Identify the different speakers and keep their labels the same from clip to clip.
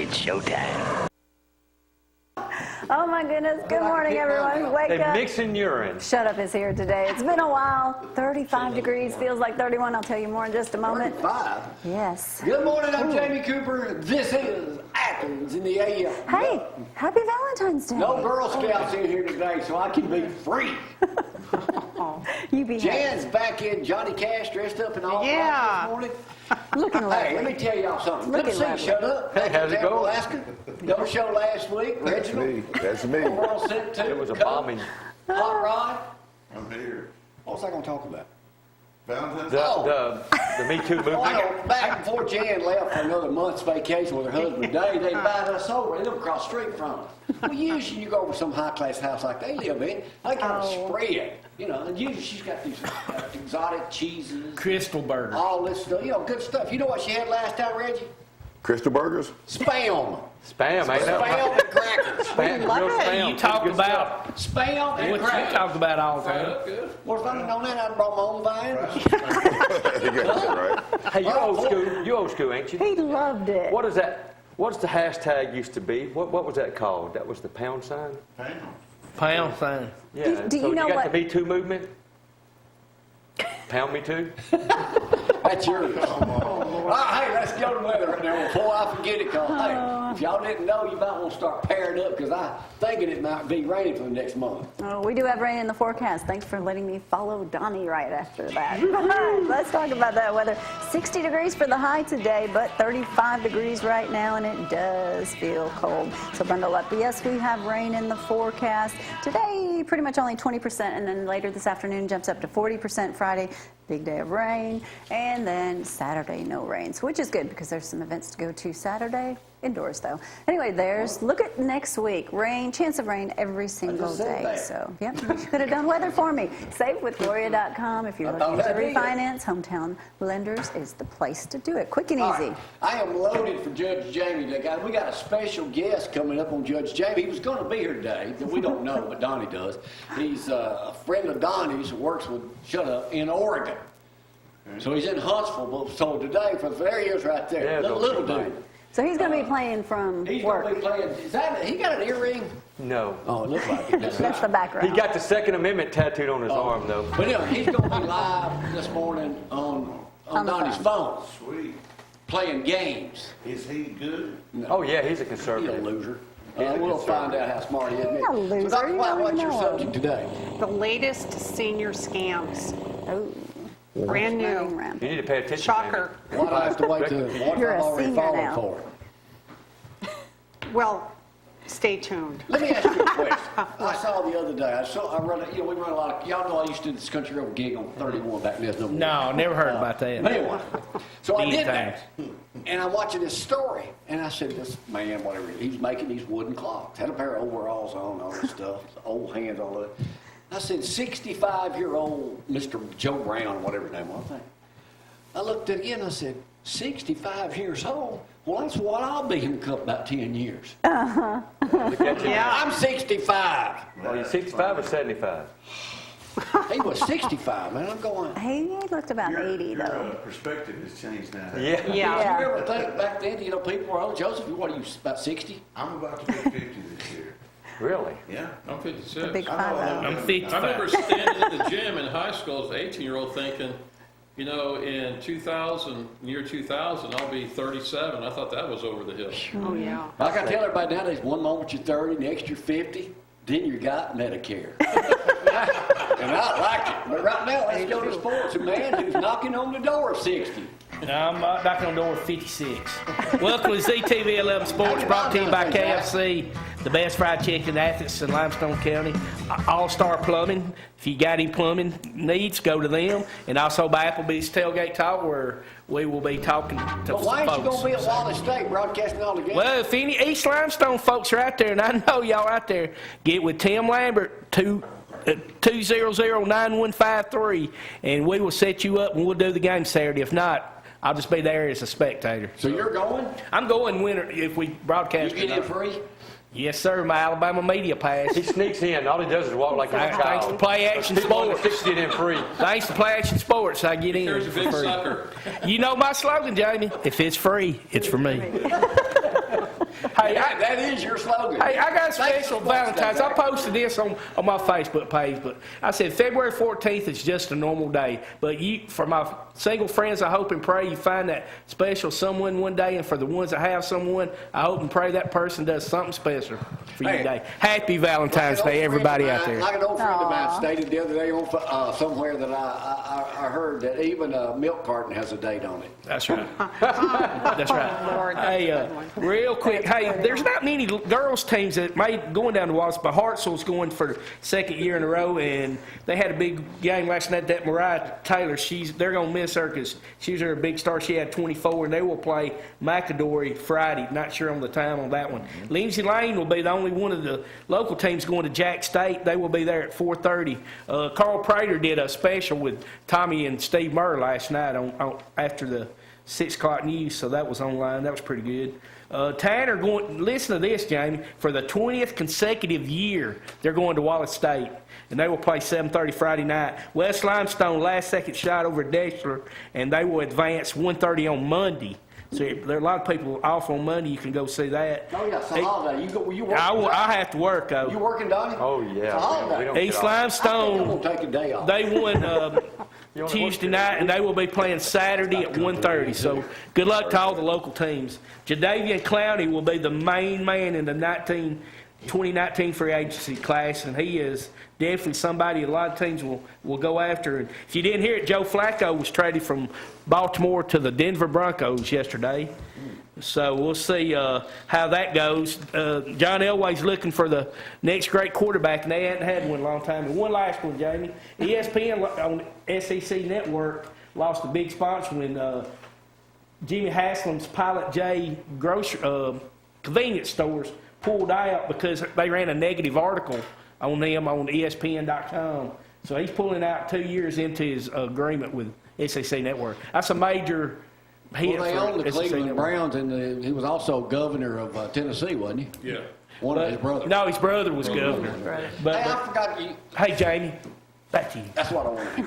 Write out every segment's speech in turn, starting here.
Speaker 1: It's showtime.
Speaker 2: Oh my goodness. Good morning, everyone. Wake up.
Speaker 3: Mixing urine.
Speaker 2: Shut Up is here today. It's been a while. 35 degrees. Feels like 31. I'll tell you more in just a moment.
Speaker 4: 35?
Speaker 2: Yes.
Speaker 4: Good morning. I'm Jamie Cooper. This is Athens in the AM.
Speaker 2: Hey, happy Valentine's Day.
Speaker 4: No Girl Scouts in here today, so I can be free.
Speaker 2: You be
Speaker 4: Jan's back in. Johnny Cash dressed up in all black this morning.
Speaker 2: looking lovely.
Speaker 4: Hey, let me tell y'all something. Good to see you.
Speaker 2: Lovely.
Speaker 4: Shut up.
Speaker 3: Hey, how's it going?
Speaker 4: Alaska. No show last week. Reginald.
Speaker 5: That's me.
Speaker 4: We're all sent to.
Speaker 3: It was a bombing.
Speaker 4: Hot Rod.
Speaker 5: I'm here.
Speaker 4: What was I going to talk about?
Speaker 5: Valentine's
Speaker 3: The Me Too movement.
Speaker 4: Oh, back before Jan left for another month's vacation with her husband Dave, they invited us over. They live across the street from us. Well, usually you go over some high-class house like they live in, they got a spread, you know, and usually she's got these exotic cheeses.
Speaker 6: Crystal burger.
Speaker 4: All this stuff, you know, good stuff. You know what she had last time, Reggie?
Speaker 5: Crystal Burgers?
Speaker 4: Spam.
Speaker 3: Spam, ain't that?
Speaker 4: Spam and crackers.
Speaker 3: Spam, real spam.
Speaker 6: You talked
Speaker 3: Good
Speaker 6: about
Speaker 4: Spam and
Speaker 6: what you
Speaker 4: crackers.
Speaker 6: talked about all the time.
Speaker 4: Well, if I'd have known that, I'd brought my own vine.
Speaker 5: You got that right.
Speaker 3: stuff. Hey, you're old school. You old school, ain't you?
Speaker 2: He loved it.
Speaker 3: What is that? What's the hashtag used to be? What was that called? That was the pound sign?
Speaker 6: Pound sign.
Speaker 3: Yeah.
Speaker 2: Do you
Speaker 3: so
Speaker 2: know
Speaker 3: you got
Speaker 2: what-
Speaker 3: the Me Too movement? Pound me too?
Speaker 4: That's yours. Hey, let's go to weather right now before I forget it. Cause hey, if y'all didn't know, you might want to start pairing up because I'm thinking it might be raining for the next month.
Speaker 2: Oh, we do have rain in the forecast. Thanks for letting me follow Donnie right after that. Let's talk about that weather. 60 degrees for the high today, but 35 degrees right now, and it does feel cold. So bundle up. Yes, we have rain in the forecast. Today, pretty much only 20%, and then later this afternoon jumps up to 40%. Friday, big day of rain, and then Saturday, no rain, so which is good because there's some events to go to Saturday. Indoors, though. Anyway, look at next week. Rain, chance of rain every single day. So, yep, you could have done weather for me. SaveWithGloria.com. If you're looking to refinance, Hometown Lenders is the place to do it. Quick and
Speaker 4: All
Speaker 2: easy.
Speaker 4: right. I am loaded for Judge Jamie today. We got a special guest coming up on Judge Jamie. He was going to be here today, but we don't know, but Donnie does. He's a friend of Donnie's who works with Shut Up in Oregon. So he's in Huntsville, but so today, there he is right there.
Speaker 3: Yeah,
Speaker 4: little dude.
Speaker 2: So he's going to be playing from
Speaker 4: He's
Speaker 2: work.
Speaker 4: going to be playing. He got an earring?
Speaker 3: No.
Speaker 4: Oh, it looks like it.
Speaker 2: That's the background.
Speaker 3: He got the Second Amendment tattooed on his arm, though.
Speaker 4: But anyway, he's going to be live this morning on
Speaker 2: On the
Speaker 4: Donnie's phone,
Speaker 5: Sweet.
Speaker 4: playing games.
Speaker 5: Is he good?
Speaker 3: Oh, yeah, he's a
Speaker 4: He's a
Speaker 3: conservative.
Speaker 4: loser.
Speaker 5: He's a
Speaker 4: We'll find
Speaker 5: conservative.
Speaker 4: out how smart he is.
Speaker 2: Not a loser,
Speaker 4: So, Dr.
Speaker 2: you
Speaker 4: White,
Speaker 2: already
Speaker 4: what's your
Speaker 2: know.
Speaker 4: subject today?
Speaker 7: The latest senior scams.
Speaker 2: Oh,
Speaker 7: Brand
Speaker 2: running
Speaker 7: new.
Speaker 2: around.
Speaker 3: You need to pay attention.
Speaker 7: Shocker.
Speaker 4: Why do I have to wait till what
Speaker 2: You're
Speaker 4: I'm
Speaker 2: a
Speaker 4: already
Speaker 2: senior
Speaker 4: falling
Speaker 2: now.
Speaker 4: for?
Speaker 7: Well, stay tuned.
Speaker 4: Let me ask you a question. I saw the other day. We run a lot of. Y'all know I used to do this country road gig on 31 back then.
Speaker 6: No, never heard about that.
Speaker 4: But anyway, so I
Speaker 6: Many
Speaker 4: did that, and I'm watching this story, and I said, "This man, whatever, he's making these wooden clocks. Had a pair of overalls on, all this stuff, old hands, all that." I said, "65-year-old Mr. Joe Brown, whatever his name was." I looked at it again. I said, "65 years old. Well, that's what I'll be in about 10 years."
Speaker 3: Look at you.
Speaker 7: Yeah.
Speaker 4: I'm 65.
Speaker 3: Are you 65 or 75?
Speaker 4: He was 65, man. I'm going.
Speaker 2: He looked about 80,
Speaker 5: Your
Speaker 2: though.
Speaker 5: perspective has changed now.
Speaker 3: Yeah.
Speaker 7: Yeah.
Speaker 4: You ever think back then, people were, "Oh, Joseph, what are you, about 60?
Speaker 5: I'm about to be 50 this year.
Speaker 3: Really?
Speaker 5: Yeah.
Speaker 8: I'm 56.
Speaker 2: The big
Speaker 5: I know
Speaker 2: 5-0.
Speaker 6: I'm
Speaker 8: I
Speaker 6: 55.
Speaker 8: remember standing in the gym in high school as an 18-year-old thinking, you know, in year 2000, I'll be 37. I thought that was over the hill.
Speaker 7: Oh, yeah.
Speaker 4: Like I tell everybody nowadays, one moment you're 30, next you're 50, then you got Medicare. And I like it. But right now, let's go to sports. A man who's knocking on the door of 60.
Speaker 6: No, I'm knocking on the door with 56. Welcome to ZTV 11 Sports, brought to you by KFC, the best fried chicken in Athens and Limestone County. All-Star Plumbing. If you got any plumbing needs, go to them. And also by Applebee's Tailgate Talk, where we will be talking to
Speaker 4: But
Speaker 6: some
Speaker 4: why ain't you
Speaker 6: folks.
Speaker 4: going to be at Wallace State broadcasting all the games?
Speaker 6: Well, if any East Limestone folks are out there, and I know y'all out there, get with Tim Lambert, 200-9153, and we will set you up and we'll do the game Saturday. If not, I'll just be there as a spectator.
Speaker 4: So you're going?
Speaker 6: I'm going winter if we
Speaker 4: You
Speaker 6: broadcast
Speaker 4: get in
Speaker 6: it.
Speaker 4: free?
Speaker 6: Yes, sir, my Alabama media pass.
Speaker 3: He sneaks in. All he does is walk like a
Speaker 6: Thanks to
Speaker 3: child.
Speaker 6: Play Action
Speaker 3: People on the
Speaker 6: Sports.
Speaker 3: 60 get in free.
Speaker 6: Thanks to Play Action Sports, I get in
Speaker 8: There's a
Speaker 6: for
Speaker 8: big
Speaker 6: free.
Speaker 8: sucker.
Speaker 6: You know my slogan, Jamie. If it's free, it's for me. Hey,
Speaker 4: That is your slogan.
Speaker 6: Hey, I got a
Speaker 4: Thanks
Speaker 6: special
Speaker 4: so much,
Speaker 6: Valentine's. I
Speaker 4: Zack.
Speaker 6: posted this on my Facebook page, but I said February 14th is just a normal day. But for my single friends, I hope and pray you find that special someone one day. And for the ones that have someone, I hope and pray that person does something special for you today. Happy Valentine's Day, everybody out there.
Speaker 4: Like an old friend of mine stated the other day on somewhere that I heard that even a milk carton has a date on it.
Speaker 6: That's right. That's right.
Speaker 7: Lord, that's
Speaker 6: Hey,
Speaker 7: a good one.
Speaker 6: real quick. Hey, there's not many girls teams that made going down to Wallace, but Hartsville's going for the second year in a row, and they had a big game last night. That Mariah Taylor, they're gonna miss her because she was a big star. She had 24, and they will play McAdory Friday. Not sure on the time on that one. Lindsay Lane will be the only one of the local teams going to Jack State. They will be there at 4:30. Carl Prater did a special with Tommy and Steve Murr last night after the 6 o'clock news, so that was online. That was pretty good. Tanner going, listen to this, Jamie, for the 20th consecutive year, they're going to Wallace State, and they will play 7:30 Friday night. West Limestone, last second shot over Dexter, and they will advance 1:30 on Monday. So there are a lot of people off on Monday. You can go see that.
Speaker 4: Oh, yeah, it's a holiday. You working?
Speaker 6: I have to work, though.
Speaker 4: You working, Donnie?
Speaker 3: Oh, yeah.
Speaker 4: It's a holiday.
Speaker 3: We don't
Speaker 6: East
Speaker 3: get off.
Speaker 4: I think I'm
Speaker 6: Limestone,
Speaker 4: going to take a day off.
Speaker 6: they won Tuesday night, and they will be playing Saturday at 1:30. So good luck to all the local teams. Jadavian Clowney will be the main man in the 2019 free agency class, and he is definitely somebody a lot of teams will go after. And if you didn't hear it, Joe Flacco was traded from Baltimore to the Denver Broncos yesterday. So we'll see how that goes. John Elway's looking for the next great quarterback, and they hadn't had one in a long time. And one last one, Jamie. ESPN on SEC Network lost a big sponsor when Jimmy Haslam's Pilot J convenience stores pulled out because they ran a negative article on them on ESPN.com. So he's pulling out 2 years into his agreement with SEC Network. That's a major hit
Speaker 4: Well, they
Speaker 6: for
Speaker 4: own the
Speaker 6: SEC
Speaker 4: Cleveland
Speaker 6: Network.
Speaker 4: Browns, and he was also governor of Tennessee, wasn't he?
Speaker 8: Yeah.
Speaker 4: One of his brothers.
Speaker 6: No, his brother was governor.
Speaker 4: Hey,
Speaker 6: But,
Speaker 4: I forgot you.
Speaker 6: hey, Jamie, back to you.
Speaker 4: That's what I want to hear.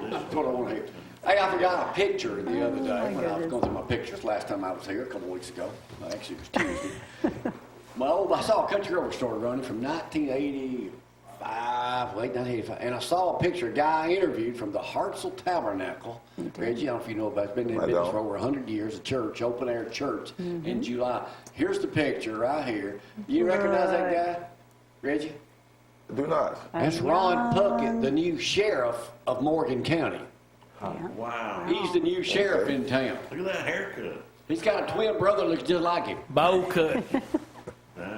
Speaker 4: That's what I want to hear. Hey, I forgot a picture the other day when I was going through my pictures last time I was here a couple of weeks ago. Actually, it was Tuesday. I saw a country road story running from 1985, late 1985, and I saw a picture, a guy interviewed from the Hartsville Tabernacle. Reggie, I don't know if you know about it. It's been in business for over 100 years, a church, open-air church in July. Here's the picture right here. You recognize that guy, Reggie?
Speaker 1: Do not.
Speaker 4: That's Ron Puckett, the new sheriff of Morgan County.
Speaker 5: Wow.
Speaker 4: He's the new sheriff in town.
Speaker 5: Look at that haircut.
Speaker 4: He's got a twin brother that looks just like him.
Speaker 6: Bowl cut.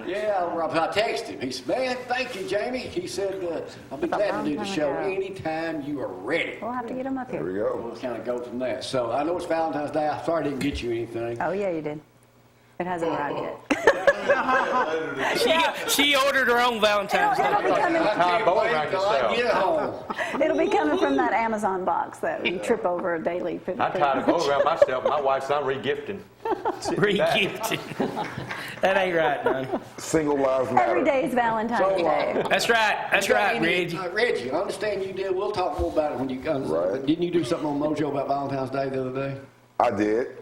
Speaker 4: Yeah, I texted him. He said, man, thank you, Jamie. He said, I'll be glad to do the show anytime you are ready.
Speaker 2: We'll have to get them up
Speaker 1: There we
Speaker 2: here.
Speaker 1: go.
Speaker 4: We'll kind of go from there. So I know it's Valentine's Day. I'm sorry I didn't get you anything.
Speaker 2: Oh, yeah, you did. It hasn't arrived yet.
Speaker 6: She ordered her own Valentine's Day.
Speaker 2: It'll be coming.
Speaker 4: I can't
Speaker 3: bowl
Speaker 4: wait
Speaker 3: around
Speaker 4: till I
Speaker 3: yourself.
Speaker 4: get home.
Speaker 2: It'll be coming from that Amazon box that you trip over daily.
Speaker 3: I tied a bow around myself. My wife said I'm regifting.
Speaker 6: Re-gifted. That ain't right, man.
Speaker 1: Single lives matter.
Speaker 2: Every day is Valentine's Day.
Speaker 6: That's right. That's right, Reggie.
Speaker 4: Reggie, I understand you did. We'll talk more about it when you come.
Speaker 1: Right.
Speaker 4: Didn't you do something on Mojo about Valentine's Day the other day?
Speaker 1: I did.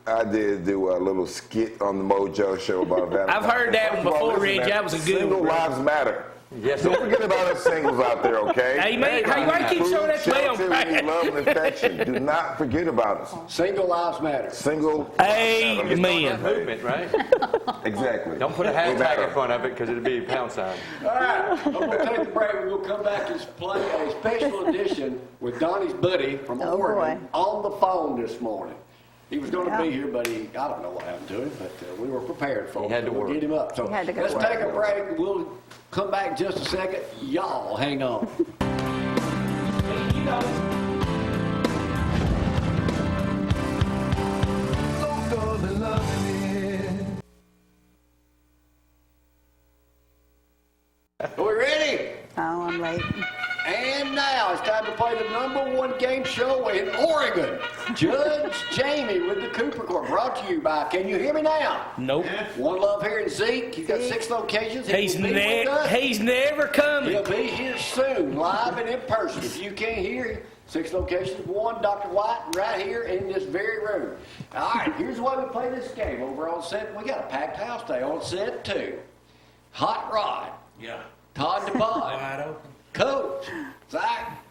Speaker 1: I did do a little skit on the Mojo show about Valentine's.
Speaker 6: I've heard that one
Speaker 1: Well,
Speaker 6: before,
Speaker 1: listen,
Speaker 6: Reggie.
Speaker 1: man,
Speaker 6: That was a good
Speaker 1: Single
Speaker 6: one, bro.
Speaker 1: lives matter.
Speaker 3: Yes,
Speaker 1: Don't
Speaker 3: sir.
Speaker 1: forget about us singles out there, okay?
Speaker 6: Hey, man, hey, why you keep showing that to me on
Speaker 1: Shelter, we need love and affection. Do not forget about us.
Speaker 4: Single lives matter.
Speaker 1: Single.
Speaker 6: Amen.
Speaker 3: Movement, right?
Speaker 1: Exactly.
Speaker 3: Don't put a
Speaker 1: They
Speaker 3: hashtag
Speaker 1: matter.
Speaker 3: in front of it because it'll be a pound sign.
Speaker 4: All right, I'm going to take a break. We're going to come back and play a special edition with Donnie's buddy from
Speaker 2: Oh,
Speaker 4: Oregon
Speaker 2: boy.
Speaker 4: on the phone this morning. He was going to be here, but I don't know what happened to him, but we were prepared for him.
Speaker 3: He had to
Speaker 4: so we'll
Speaker 3: work.
Speaker 4: get him up. So
Speaker 2: He had to go
Speaker 4: let's
Speaker 2: to work.
Speaker 4: take a break. We'll come back in just a second. Y'all hang on. Are we ready?
Speaker 2: Oh, I'm late.
Speaker 4: And now it's time to play the #1 game show in Oregon. Judge Jamie with the Cooper Court, brought to you by, can you hear me now?
Speaker 6: Nope.
Speaker 4: One Love here in Zeke. He's got 6 locations. He
Speaker 6: He's
Speaker 4: will be with us.
Speaker 6: never coming.
Speaker 4: He'll be here soon, live and in person. If you can't hear, 6 locations. 1, Dr. White, right here in this very room. All right, here's the way we play this game. Over on set, we got a packed house today. On set 2, Hot Rod,
Speaker 5: Yeah.
Speaker 4: Todd DePod,
Speaker 6: Wide open.
Speaker 4: Coach, Zack,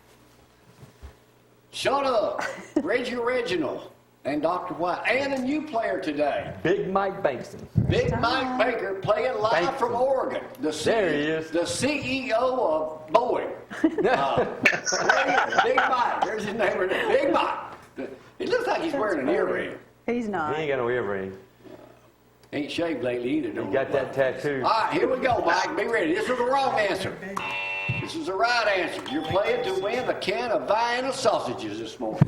Speaker 4: Shut Up, Reggie Original, and Dr. White, and a new player today.
Speaker 3: Big Mike Bankston.
Speaker 4: Big Mike Baker playing live from Oregon.
Speaker 3: There he is.
Speaker 4: The CEO of Boeing. Big Mike. There's his name right there. Big Mike. He looks like he's wearing an earring.
Speaker 2: He's
Speaker 3: He
Speaker 2: not.
Speaker 3: ain't got no earring.
Speaker 4: Ain't shaved lately either.
Speaker 3: He
Speaker 4: Don't
Speaker 3: got
Speaker 4: look
Speaker 3: that
Speaker 4: like.
Speaker 3: tattoo.
Speaker 4: All right, here we go, Mike. Be ready. This is the wrong answer. This is the right answer. You're playing to win a can of Vienna sausages this morning.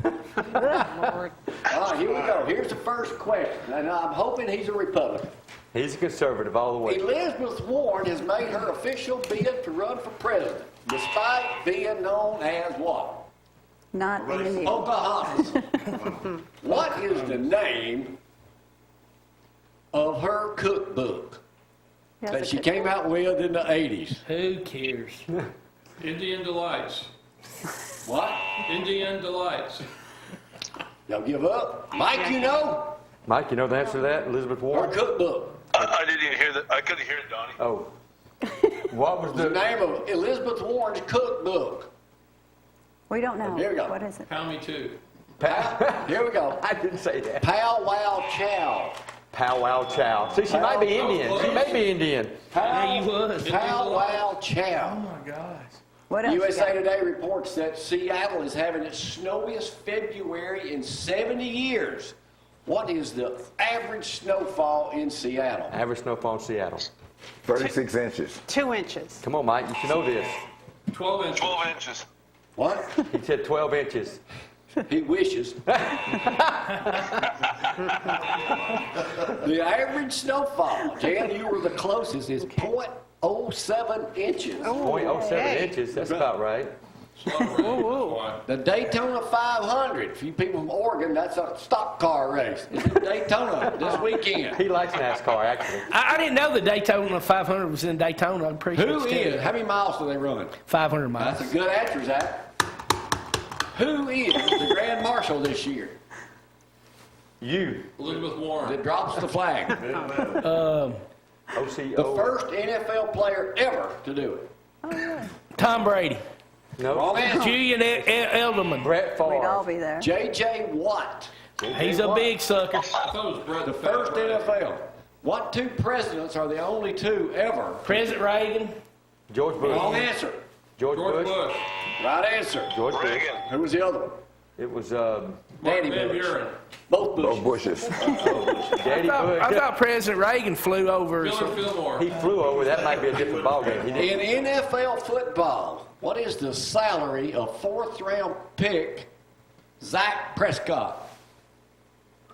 Speaker 7: Lord.
Speaker 4: All right, here we go. Here's the first question, and I'm hoping he's a Republican.
Speaker 3: He's a conservative all the way.
Speaker 4: Elizabeth Warren has made her official bid to run for president, despite being known as what?
Speaker 2: Not in the news.
Speaker 4: Pocahontas. What is the name of her cookbook
Speaker 2: Yes,
Speaker 4: that
Speaker 2: it's
Speaker 4: she
Speaker 2: a-
Speaker 4: came out with in the 80s?
Speaker 6: Who cares?
Speaker 8: Indian Delights.
Speaker 4: What?
Speaker 8: Indian Delights.
Speaker 4: Y'all give up? Mike, you know?
Speaker 3: Mike, you know the answer to that? Elizabeth
Speaker 4: Her
Speaker 3: Warren?
Speaker 4: cookbook.
Speaker 9: I didn't even hear that. I couldn't hear it, Donnie.
Speaker 3: Oh. What was
Speaker 4: The
Speaker 3: the...
Speaker 4: name of Elizabeth Warren's cookbook.
Speaker 2: We don't know.
Speaker 4: Here we go.
Speaker 2: What is it?
Speaker 8: Pound me too.
Speaker 4: Here we go.
Speaker 3: I didn't say that.
Speaker 4: Pow Wow Chow.
Speaker 3: Pow Wow Chow. See, she might be Indian. She may be Indian.
Speaker 6: Yeah, you was.
Speaker 4: Pow Wow Chow.
Speaker 6: Oh my gosh.
Speaker 2: What else? you
Speaker 4: USA
Speaker 2: got?
Speaker 4: Today reports that Seattle is having its snowiest February in 70 years. What is the average snowfall in Seattle?
Speaker 3: Average snowfall in Seattle.
Speaker 1: 36 inches.
Speaker 7: 2 inches.
Speaker 3: Come on, Mike. You should know this.
Speaker 8: 12 inches.
Speaker 9: 12 inches.
Speaker 4: What?
Speaker 3: He said 12 inches.
Speaker 4: He wishes. The average snowfall, Jan, you were the closest, is 0.07 inches.
Speaker 3: 0.07
Speaker 7: hey.
Speaker 3: inches. That's about right.
Speaker 4: The Daytona 500, for you people from Oregon, that's a stock car race. It's in Daytona this weekend.
Speaker 3: He likes NASCAR, actually.
Speaker 6: I didn't know the Daytona 500 was in Daytona. I'm pretty
Speaker 4: Who
Speaker 6: sure
Speaker 4: is? How many miles do they run?
Speaker 6: 500 miles.
Speaker 4: That's a good answer, Zach. Who is the Grand Marshal this year
Speaker 3: You.
Speaker 8: Elizabeth Warren.
Speaker 4: that drops the flag?
Speaker 3: OCO.
Speaker 4: The first NFL player ever to do it.
Speaker 6: Tom Brady.
Speaker 3: No.
Speaker 4: Wrong answer.
Speaker 6: Julian Edelman.
Speaker 3: Brett
Speaker 2: We'd all
Speaker 3: Favre.
Speaker 2: be there.
Speaker 4: J.J. Watt.
Speaker 6: He's a big sucker.
Speaker 8: I thought it was Brett
Speaker 4: The
Speaker 8: the
Speaker 4: first
Speaker 8: Fat Brett.
Speaker 4: NFL. What 2 presidents are the only 2 ever?
Speaker 6: President Reagan.
Speaker 3: George Bush.
Speaker 4: Wrong answer.
Speaker 3: George
Speaker 8: George
Speaker 3: Bush.
Speaker 8: Bush.
Speaker 4: Right answer.
Speaker 3: George Bush.
Speaker 9: Reagan.
Speaker 4: Who was the other one?
Speaker 3: It was
Speaker 4: Daddy
Speaker 8: Martin Van
Speaker 4: Bush.
Speaker 8: Buren.
Speaker 4: Both
Speaker 1: Both
Speaker 4: Bushes.
Speaker 1: bushes.
Speaker 3: Daddy
Speaker 6: I
Speaker 3: Bush.
Speaker 6: thought President Reagan flew over.
Speaker 8: Miller Fillmore.
Speaker 3: He flew over. That might be a different ballgame. He didn't.
Speaker 4: In NFL football, what is the salary of 4th-round pick Zack Prescott?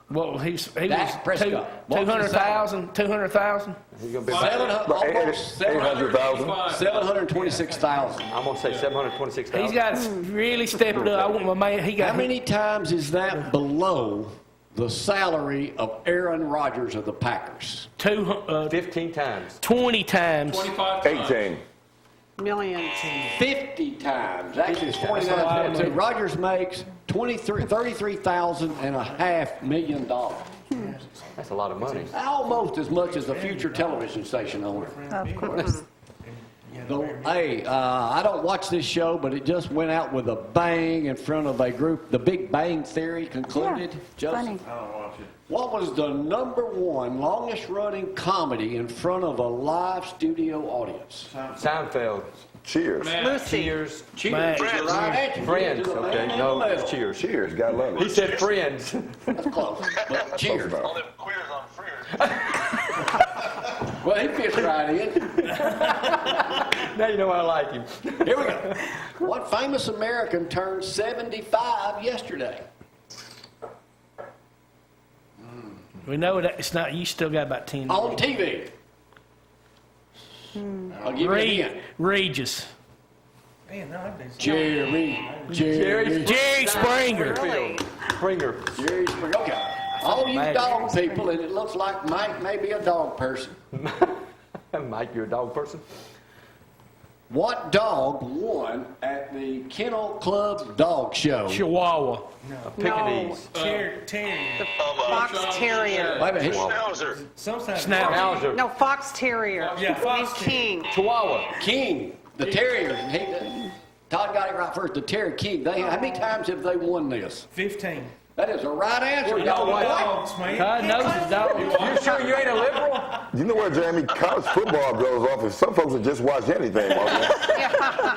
Speaker 6: Well, he was
Speaker 4: Dak Prescott. What was the
Speaker 6: 200,000. 200,000.
Speaker 3: He's gonna be.
Speaker 4: Almost
Speaker 1: 800,000.
Speaker 4: 726,000.
Speaker 3: I'm gonna say 726,000.
Speaker 6: He's got to really step it up. I want my man. He got
Speaker 4: How many times is that below the salary of Aaron Rodgers of the Packers?
Speaker 3: 15 times.
Speaker 6: 20 times.
Speaker 8: 25 times.
Speaker 1: 18.
Speaker 7: Millions.
Speaker 4: 50 times. Actually, it's
Speaker 6: That's a lot of
Speaker 4: 29.
Speaker 6: money.
Speaker 4: Rodgers makes $33,500,000 million.
Speaker 3: That's a lot of money.
Speaker 4: Almost as much as a future television station owner.
Speaker 2: Of course.
Speaker 4: So, hey, I don't watch this show, but it just went out with a bang in front of a group. The Big Bang Theory concluded.
Speaker 2: Yeah, funny.
Speaker 4: Joseph, what was the #1 longest running comedy in front of a live studio audience?
Speaker 3: Seinfeld.
Speaker 1: Cheers.
Speaker 7: Lucy.
Speaker 3: Cheers.
Speaker 4: Cheers.
Speaker 6: Man.
Speaker 4: is the right answer.
Speaker 3: Friends.
Speaker 4: Cheers is the
Speaker 3: Okay.
Speaker 4: man in
Speaker 3: No,
Speaker 4: the
Speaker 3: it's
Speaker 4: middle.
Speaker 3: cheers.
Speaker 1: Cheers. Gotta love
Speaker 3: He
Speaker 1: it.
Speaker 3: said friends.
Speaker 4: That's close. But cheers.
Speaker 1: Close
Speaker 9: All
Speaker 1: enough.
Speaker 9: them queers on freers.
Speaker 4: Well, he fits right in.
Speaker 3: Now you know I like him.
Speaker 4: Here we go. What famous American turned 75 yesterday?
Speaker 6: We know that it's not. You still got about 10.
Speaker 4: On TV. I'll give you a hint.
Speaker 6: Regis.
Speaker 4: Jerry.
Speaker 6: Jerry Springer.
Speaker 3: Springer.
Speaker 4: Jerry Springer. Okay. All you dog people, and it looks like Mike may be a dog person.
Speaker 3: Mike, you're a dog person.
Speaker 4: What dog won at the Kennel Club Dog Show?
Speaker 6: Chihuahua.
Speaker 3: Pekingese.
Speaker 7: The Fox Terrier.
Speaker 4: Wait a minute.
Speaker 9: Schnauzer.
Speaker 3: Schnauzer.
Speaker 7: No, Fox Terrier.
Speaker 6: Yeah, Fox
Speaker 7: He's King.
Speaker 3: Chihuahua.
Speaker 4: King, the Terrier. Todd got it right first. The Terrier King. How many times have they won this?
Speaker 6: 15.
Speaker 4: That is the right answer.
Speaker 3: Y'all
Speaker 4: Y'all
Speaker 3: what?
Speaker 4: what?
Speaker 6: God knows his dog.
Speaker 3: You sure you ain't a liberal?
Speaker 1: You know what, Jeremy? College football goes off, and some folks will just watch anything.
Speaker 6: Now,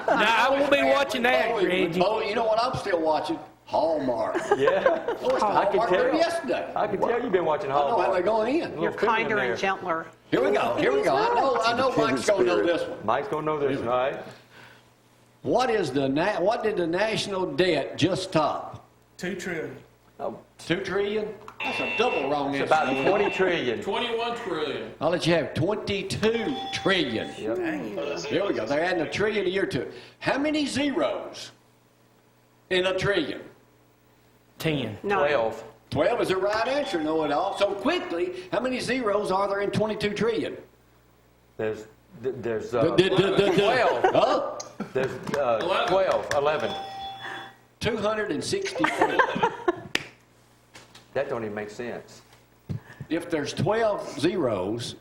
Speaker 6: I won't be watching that, Reggie.
Speaker 4: Oh, you know what I'm still watching? Hallmark.
Speaker 3: Yeah.
Speaker 4: I watched the Hallmark there yesterday.
Speaker 3: I can tell you've been watching
Speaker 4: I know how
Speaker 3: Hallmark.
Speaker 4: they're going in.
Speaker 7: You're kinder and gentler.
Speaker 4: Here we go. Here we go. I know Mike's going to know this one.
Speaker 3: Mike's gonna know this, right?
Speaker 4: What did the national debt just top?
Speaker 6: 2 trillion.
Speaker 3: Oh,
Speaker 4: 2 trillion? That's a double wrong
Speaker 3: it's
Speaker 4: answer.
Speaker 3: about 20 trillion.
Speaker 8: 21 trillion.
Speaker 4: I'll let you have 22 trillion.
Speaker 3: Yep.
Speaker 4: Here we go. They're adding a trillion a year to it. How many zeros in a trillion?
Speaker 6: 10.
Speaker 7: No.
Speaker 3: 12.
Speaker 4: 12 is the right answer, know it all. So quickly, how many zeros are there in 22 trillion?
Speaker 3: There's 12.
Speaker 4: 12. Huh?
Speaker 3: There's 12, 11.
Speaker 4: 263.
Speaker 3: That don't even make sense.
Speaker 4: If there's 12 zeros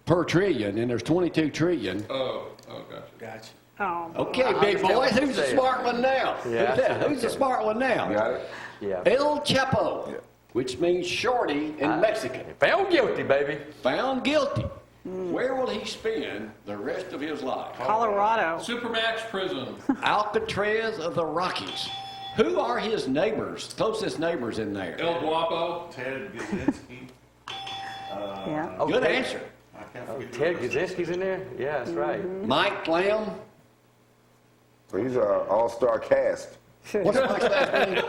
Speaker 4: per trillion and there's 22 trillion.
Speaker 8: Oh, gotcha.
Speaker 6: Gotcha.
Speaker 7: Oh.
Speaker 4: Okay, big boys, who's the smart one now?
Speaker 3: Yeah.
Speaker 4: Who's the smart one now?
Speaker 1: Got it?
Speaker 3: Yeah.
Speaker 4: El Chapo, which means shorty in Mexican.
Speaker 3: Found guilty, baby.
Speaker 4: Found guilty. Where will he spend the rest of his life?
Speaker 7: Colorado.
Speaker 8: Supermax prison.
Speaker 4: Alcatraz of the Rockies. Who are his neighbors, closest neighbors in there?
Speaker 8: El Guapo.
Speaker 5: Ted Kaczynski.
Speaker 2: Yeah.
Speaker 3: Oh,
Speaker 4: Good
Speaker 3: Ted-
Speaker 4: answer.
Speaker 5: I can't
Speaker 3: Oh,
Speaker 5: forget.
Speaker 3: Ted Kaczynski's in there? Yeah, that's right.
Speaker 4: Mike Lamb.
Speaker 1: So he's an all-star cast.
Speaker 4: What's Mike's last name?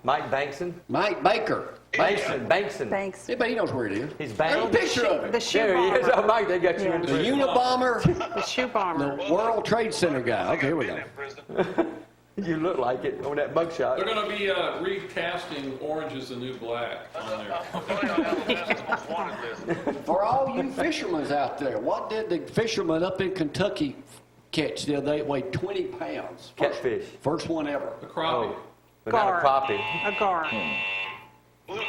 Speaker 3: Mike Bankson?
Speaker 4: Mike Baker.
Speaker 3: Bankson.
Speaker 2: Thanks.
Speaker 4: Anybody knows where it is?
Speaker 3: He's
Speaker 4: There's a
Speaker 3: banned.
Speaker 4: picture of
Speaker 7: The
Speaker 4: it.
Speaker 7: shoe
Speaker 3: There he is. Oh,
Speaker 7: bomber.
Speaker 3: Mike, they got you
Speaker 2: Yeah.
Speaker 3: in
Speaker 4: The
Speaker 3: prison.
Speaker 4: Unabomber,
Speaker 7: The shoe bomber.
Speaker 4: the World Trade Center guy. Okay, here we go.
Speaker 9: Been in prison.
Speaker 3: You look like it on that
Speaker 8: They're
Speaker 3: mugshot.
Speaker 8: going to be recasting Orange is the New Black on there.
Speaker 9: Donnie on Alabama's most wanted list.
Speaker 4: For all you fishermen out there, what did the fisherman up in Kentucky catch the other day? It weighed 20 pounds.
Speaker 3: Catfish.
Speaker 4: First one ever.
Speaker 8: A crappie.
Speaker 3: Oh, but not a crappie.
Speaker 7: A gar.
Speaker 9: Bluegill.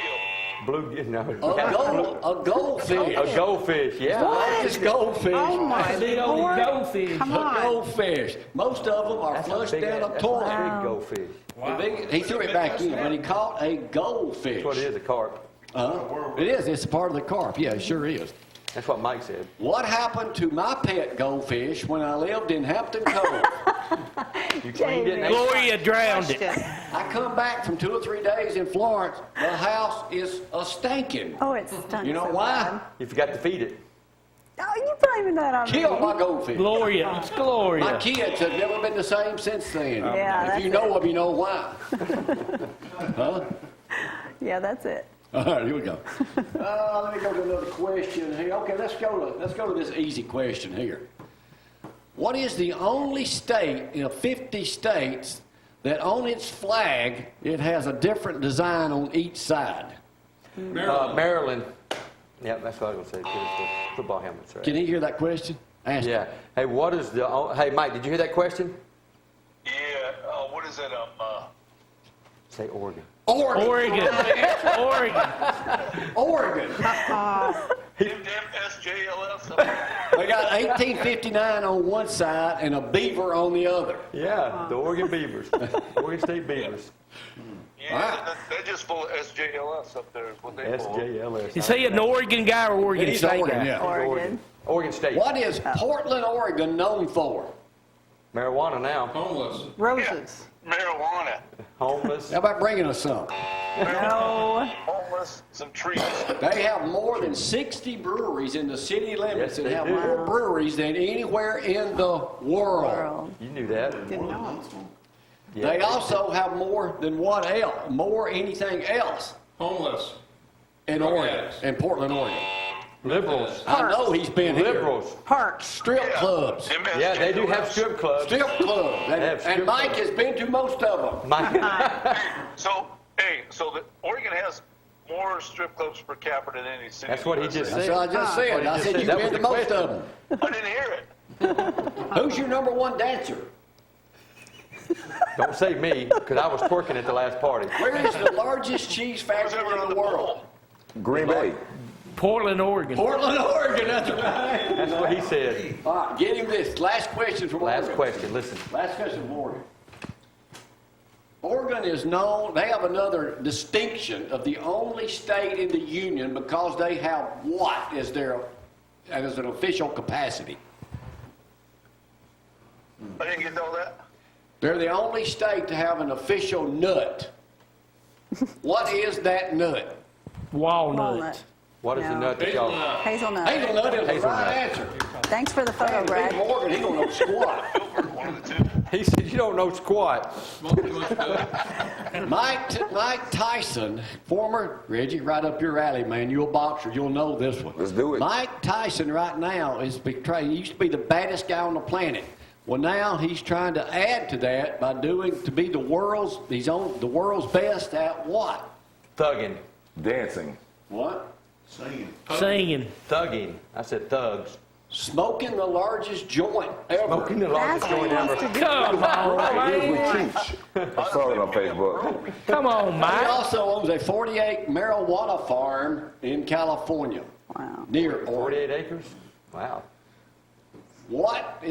Speaker 3: Blue, no.
Speaker 4: A goldfish.
Speaker 3: A goldfish, yeah.
Speaker 4: Largest goldfish.
Speaker 7: Oh my
Speaker 6: Big old
Speaker 7: Lord.
Speaker 6: goldfish.
Speaker 7: Come
Speaker 4: A
Speaker 7: on.
Speaker 4: goldfish. Most of them are
Speaker 3: That's a
Speaker 4: flushed
Speaker 3: big,
Speaker 4: down a
Speaker 3: that's a
Speaker 4: toilet.
Speaker 3: big goldfish.
Speaker 4: He threw it back in, but he caught a goldfish.
Speaker 3: That's what it is, a carp.
Speaker 4: It is. It's a part of the carp. Yeah, it sure is.
Speaker 3: That's what Mike said.
Speaker 4: What happened to my pet goldfish when I lived in Hampton Cove?
Speaker 3: You cleaned it and ate it.
Speaker 6: Gloria drowned it.
Speaker 7: Question.
Speaker 4: I come back from 2 or 3 days in Florence. The house is a stinking.
Speaker 2: Oh, it stunk
Speaker 4: You know
Speaker 2: so
Speaker 4: why?
Speaker 2: bad.
Speaker 3: You forgot to feed it.
Speaker 2: Oh, you blaming that on
Speaker 4: Killed
Speaker 2: me.
Speaker 4: my goldfish.
Speaker 6: Gloria. It's
Speaker 4: My
Speaker 6: Gloria.
Speaker 4: kids have never been the same since then.
Speaker 2: Yeah,
Speaker 4: If you
Speaker 2: that's
Speaker 4: know them, you know why. Huh?
Speaker 2: Yeah, that's it.
Speaker 4: All right, here we go. Let me go to another question here. Okay, let's go to this easy question here. What is the only state in 50 states that on its flag it has a different design on each side?
Speaker 3: Maryland. Yeah, that's what I was going to say, too. It's the football helmets, right?
Speaker 4: Can you hear that question? Ask
Speaker 3: Yeah. Hey, what is the... Hey, Mike, did you hear that question?
Speaker 9: Yeah, what is it?
Speaker 3: Say Oregon.
Speaker 4: Oregon.
Speaker 6: Oregon.
Speaker 4: Oregon.
Speaker 9: SJLF.
Speaker 4: We got 1859 on one side and a beaver on the other.
Speaker 3: Yeah, the Oregon Beavers. Oregon State Beavers.
Speaker 9: Yeah, they're just full of SJLFs up there. Is what they call them.
Speaker 3: SJLS.
Speaker 6: Is he an Oregon guy or Oregon
Speaker 4: He's
Speaker 6: State
Speaker 4: Oregon,
Speaker 6: guy?
Speaker 4: yeah.
Speaker 2: Oregon.
Speaker 3: Oregon State.
Speaker 4: What is Portland, Oregon known for?
Speaker 3: Marijuana now.
Speaker 8: Homeless.
Speaker 7: Roses.
Speaker 9: Marijuana.
Speaker 3: Homeless.
Speaker 4: How about bringing us some?
Speaker 2: No.
Speaker 9: Homeless. Some trees.
Speaker 4: They have more than 60 breweries in the city limits
Speaker 3: Yes,
Speaker 4: and
Speaker 3: they
Speaker 4: have
Speaker 3: do.
Speaker 4: more breweries than anywhere in the world.
Speaker 2: World.
Speaker 3: You knew that.
Speaker 7: Didn't know.
Speaker 3: Yeah.
Speaker 4: They also have more than what else? More anything else
Speaker 8: Homeless.
Speaker 4: in
Speaker 8: Drug
Speaker 4: Oregon,
Speaker 8: addicts.
Speaker 4: in Portland, Oregon.
Speaker 3: Liberals.
Speaker 4: I know he's been here.
Speaker 3: Liberals.
Speaker 7: Parks.
Speaker 4: Strip clubs.
Speaker 9: MSJLFs.
Speaker 3: Yeah, they do have strip clubs.
Speaker 4: Strip clubs. And,
Speaker 3: have strip
Speaker 4: and Mike
Speaker 3: clubs.
Speaker 4: has been to most of them.
Speaker 3: Mike.
Speaker 9: So the Oregon has more strip clubs per capita than any city.
Speaker 3: That's what he
Speaker 9: in the
Speaker 3: just
Speaker 9: USA.
Speaker 4: That's what I just said.
Speaker 3: What he
Speaker 4: I
Speaker 3: just
Speaker 4: said
Speaker 3: said.
Speaker 4: you've
Speaker 3: That
Speaker 4: been
Speaker 3: was
Speaker 4: to
Speaker 3: the
Speaker 4: most
Speaker 3: question.
Speaker 4: of them.
Speaker 9: I didn't hear it.
Speaker 4: Who's your number one dancer?
Speaker 3: Don't say me, because I was twerking at the last party.
Speaker 4: Where is the largest cheese factory in the world?
Speaker 1: Green Bay.
Speaker 6: Portland, Oregon.
Speaker 4: Portland, Oregon, that's right.
Speaker 3: That's what he said.
Speaker 4: All right, get him this. Last question from
Speaker 3: Last
Speaker 4: Oregon.
Speaker 3: question, listen.
Speaker 4: Last question from Oregon. Oregon is known, they have another distinction of the only state in the union because they have what as their, as an official capacity?
Speaker 9: I didn't get all that.
Speaker 4: They're the only state to have an official nut. What is that nut?
Speaker 6: Walnut.
Speaker 3: What is the
Speaker 2: No.
Speaker 3: nut that y'all...
Speaker 2: Hazelnut.
Speaker 4: Hazelnut is the
Speaker 3: Hazelnut.
Speaker 4: right answer.
Speaker 2: Thanks for the photo,
Speaker 4: Man,
Speaker 2: Brad.
Speaker 4: Big Morgan, he don't know squat.
Speaker 9: One of the two.
Speaker 3: He said, you don't know squat.
Speaker 8: Smoke too much dope.
Speaker 4: Mike Tyson, former, Reggie, right up your alley, man. You're a boxer. You'll know this one.
Speaker 1: Let's do it.
Speaker 4: Mike Tyson right now is betraying. He used to be the baddest guy on the planet. Well, now he's trying to add to that by to be the world's, the world's best at what?
Speaker 3: Thugging.
Speaker 1: Dancing.
Speaker 4: What?
Speaker 6: Singing.
Speaker 3: Thugging. I said thugs.
Speaker 4: Smoking the largest joint ever.
Speaker 3: Smoking the largest
Speaker 2: That's
Speaker 3: joint
Speaker 2: what he
Speaker 3: ever.
Speaker 2: wants to do.
Speaker 6: Come on,
Speaker 1: Here's
Speaker 6: man.
Speaker 1: with Cheech. I saw it on Facebook.
Speaker 6: Come on,
Speaker 4: He
Speaker 6: Mike.
Speaker 4: also owns a 48 marijuana farm in California.
Speaker 2: Wow.
Speaker 4: Near Oregon.
Speaker 3: 48 acres? Wow.
Speaker 4: What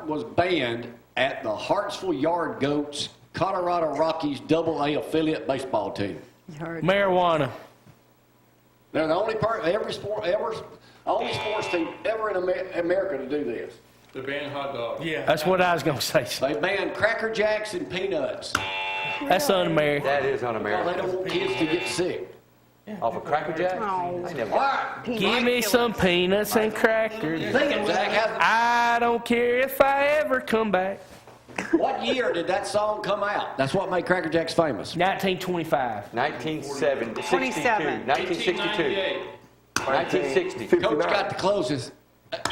Speaker 4: was banned at the Hartsville Yard Goats Colorado Rockies AA affiliate baseball team?
Speaker 2: You heard.
Speaker 6: Marijuana.
Speaker 4: They're the only only sports team ever in America to do this.
Speaker 8: The banned hot dog.
Speaker 6: That's what I was going to say.
Speaker 4: They banned Cracker Jacks and peanuts.
Speaker 6: That's un-American.
Speaker 3: That is
Speaker 4: Well, they
Speaker 3: un-American.
Speaker 4: don't want kids to get sick.
Speaker 3: Off a Cracker Jack?
Speaker 7: Oh.
Speaker 3: I never
Speaker 4: All right.
Speaker 6: Give me some peanuts and crackers.
Speaker 4: Sing it, Zack.
Speaker 6: I don't care if I ever come back.
Speaker 4: What year did that song come out? That's what made Cracker Jacks famous.
Speaker 6: 1925.
Speaker 3: 1962.
Speaker 7: 27.
Speaker 3: 1962. 1960.
Speaker 4: Coach got the closest.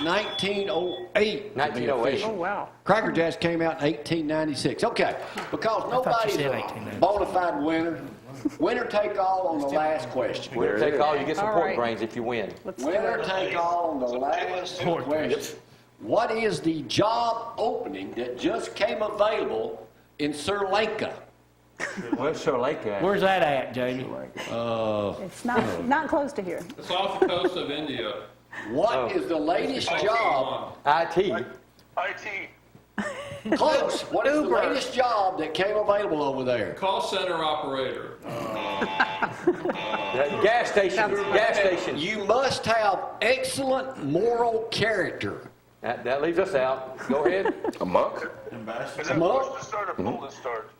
Speaker 4: 1908.
Speaker 3: 1908.
Speaker 7: Oh, wow.
Speaker 4: Cracker Jacks came out in 1896. Okay, because nobody's
Speaker 6: said
Speaker 4: a
Speaker 6: 1890.
Speaker 4: bona fide winner. Winner take all on the last question.
Speaker 3: Winner take all, you get some
Speaker 7: All
Speaker 3: pork
Speaker 7: right.
Speaker 3: brains if you win.
Speaker 7: Let's do
Speaker 4: Winner
Speaker 7: it.
Speaker 4: take all on the last question. What is the job opening that just came available in Sri Lanka?
Speaker 3: Where's Sri Lanka?
Speaker 6: Where's that at, Jamie?
Speaker 2: It's not close to here.
Speaker 8: It's off the coast of India.
Speaker 4: What is the latest job?
Speaker 3: IT.
Speaker 9: IT.
Speaker 4: Close. What is the latest job that came available over there?
Speaker 8: Call center operator.
Speaker 3: Gas station. Gas station.
Speaker 4: You must have excellent moral character.
Speaker 3: That leaves us out. Go ahead.
Speaker 1: A monk?
Speaker 9: Is it push to start or pull to start?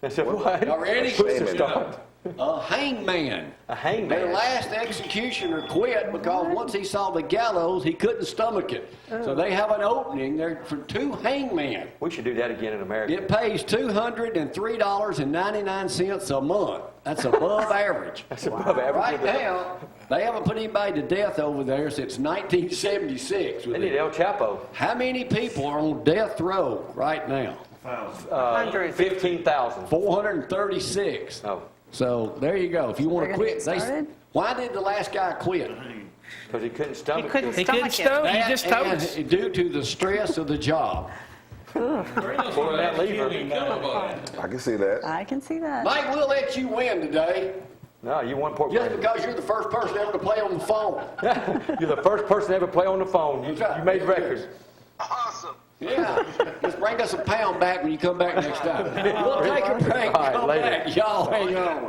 Speaker 3: I said, what?
Speaker 4: Y'all ready?
Speaker 3: Push to start.
Speaker 4: A hangman.
Speaker 3: A hangman.
Speaker 4: Their last executioner quit because once he saw the gallows, he couldn't stomach it. So they have an opening there for 2 hangmen.
Speaker 3: We should do that again in America.
Speaker 4: It pays $203.99 a month. That's above average.
Speaker 3: That's above average.
Speaker 4: Right now, they haven't put anybody to death over there since 1976.
Speaker 3: They need El Chapo.
Speaker 4: How many people are on death row right now?
Speaker 3: 15,000.
Speaker 4: 436.
Speaker 3: Oh,
Speaker 4: So there you go. If you want
Speaker 2: We're
Speaker 4: to
Speaker 2: gonna
Speaker 4: quit,
Speaker 2: get started?
Speaker 4: why did the last guy quit?
Speaker 3: because he couldn't stomach
Speaker 7: He couldn't
Speaker 3: it.
Speaker 6: He couldn't
Speaker 7: Stomach
Speaker 6: stone. He just told
Speaker 4: And
Speaker 6: us.
Speaker 4: due to the stress of the job.
Speaker 3: Pulling that lever.
Speaker 1: I can see that.
Speaker 2: I can see that.
Speaker 4: Mike, we'll let you win today
Speaker 3: No, you won pork
Speaker 4: just
Speaker 3: brains.
Speaker 4: because you're the first person ever to play on the phone.
Speaker 3: You're the first person to ever play on the phone. You made records.
Speaker 9: Awesome.
Speaker 4: Yeah. Just bring us a pound back when you come back next time. We'll take a break.
Speaker 3: All right,
Speaker 4: Come
Speaker 3: later.
Speaker 4: back. Y'all hang on.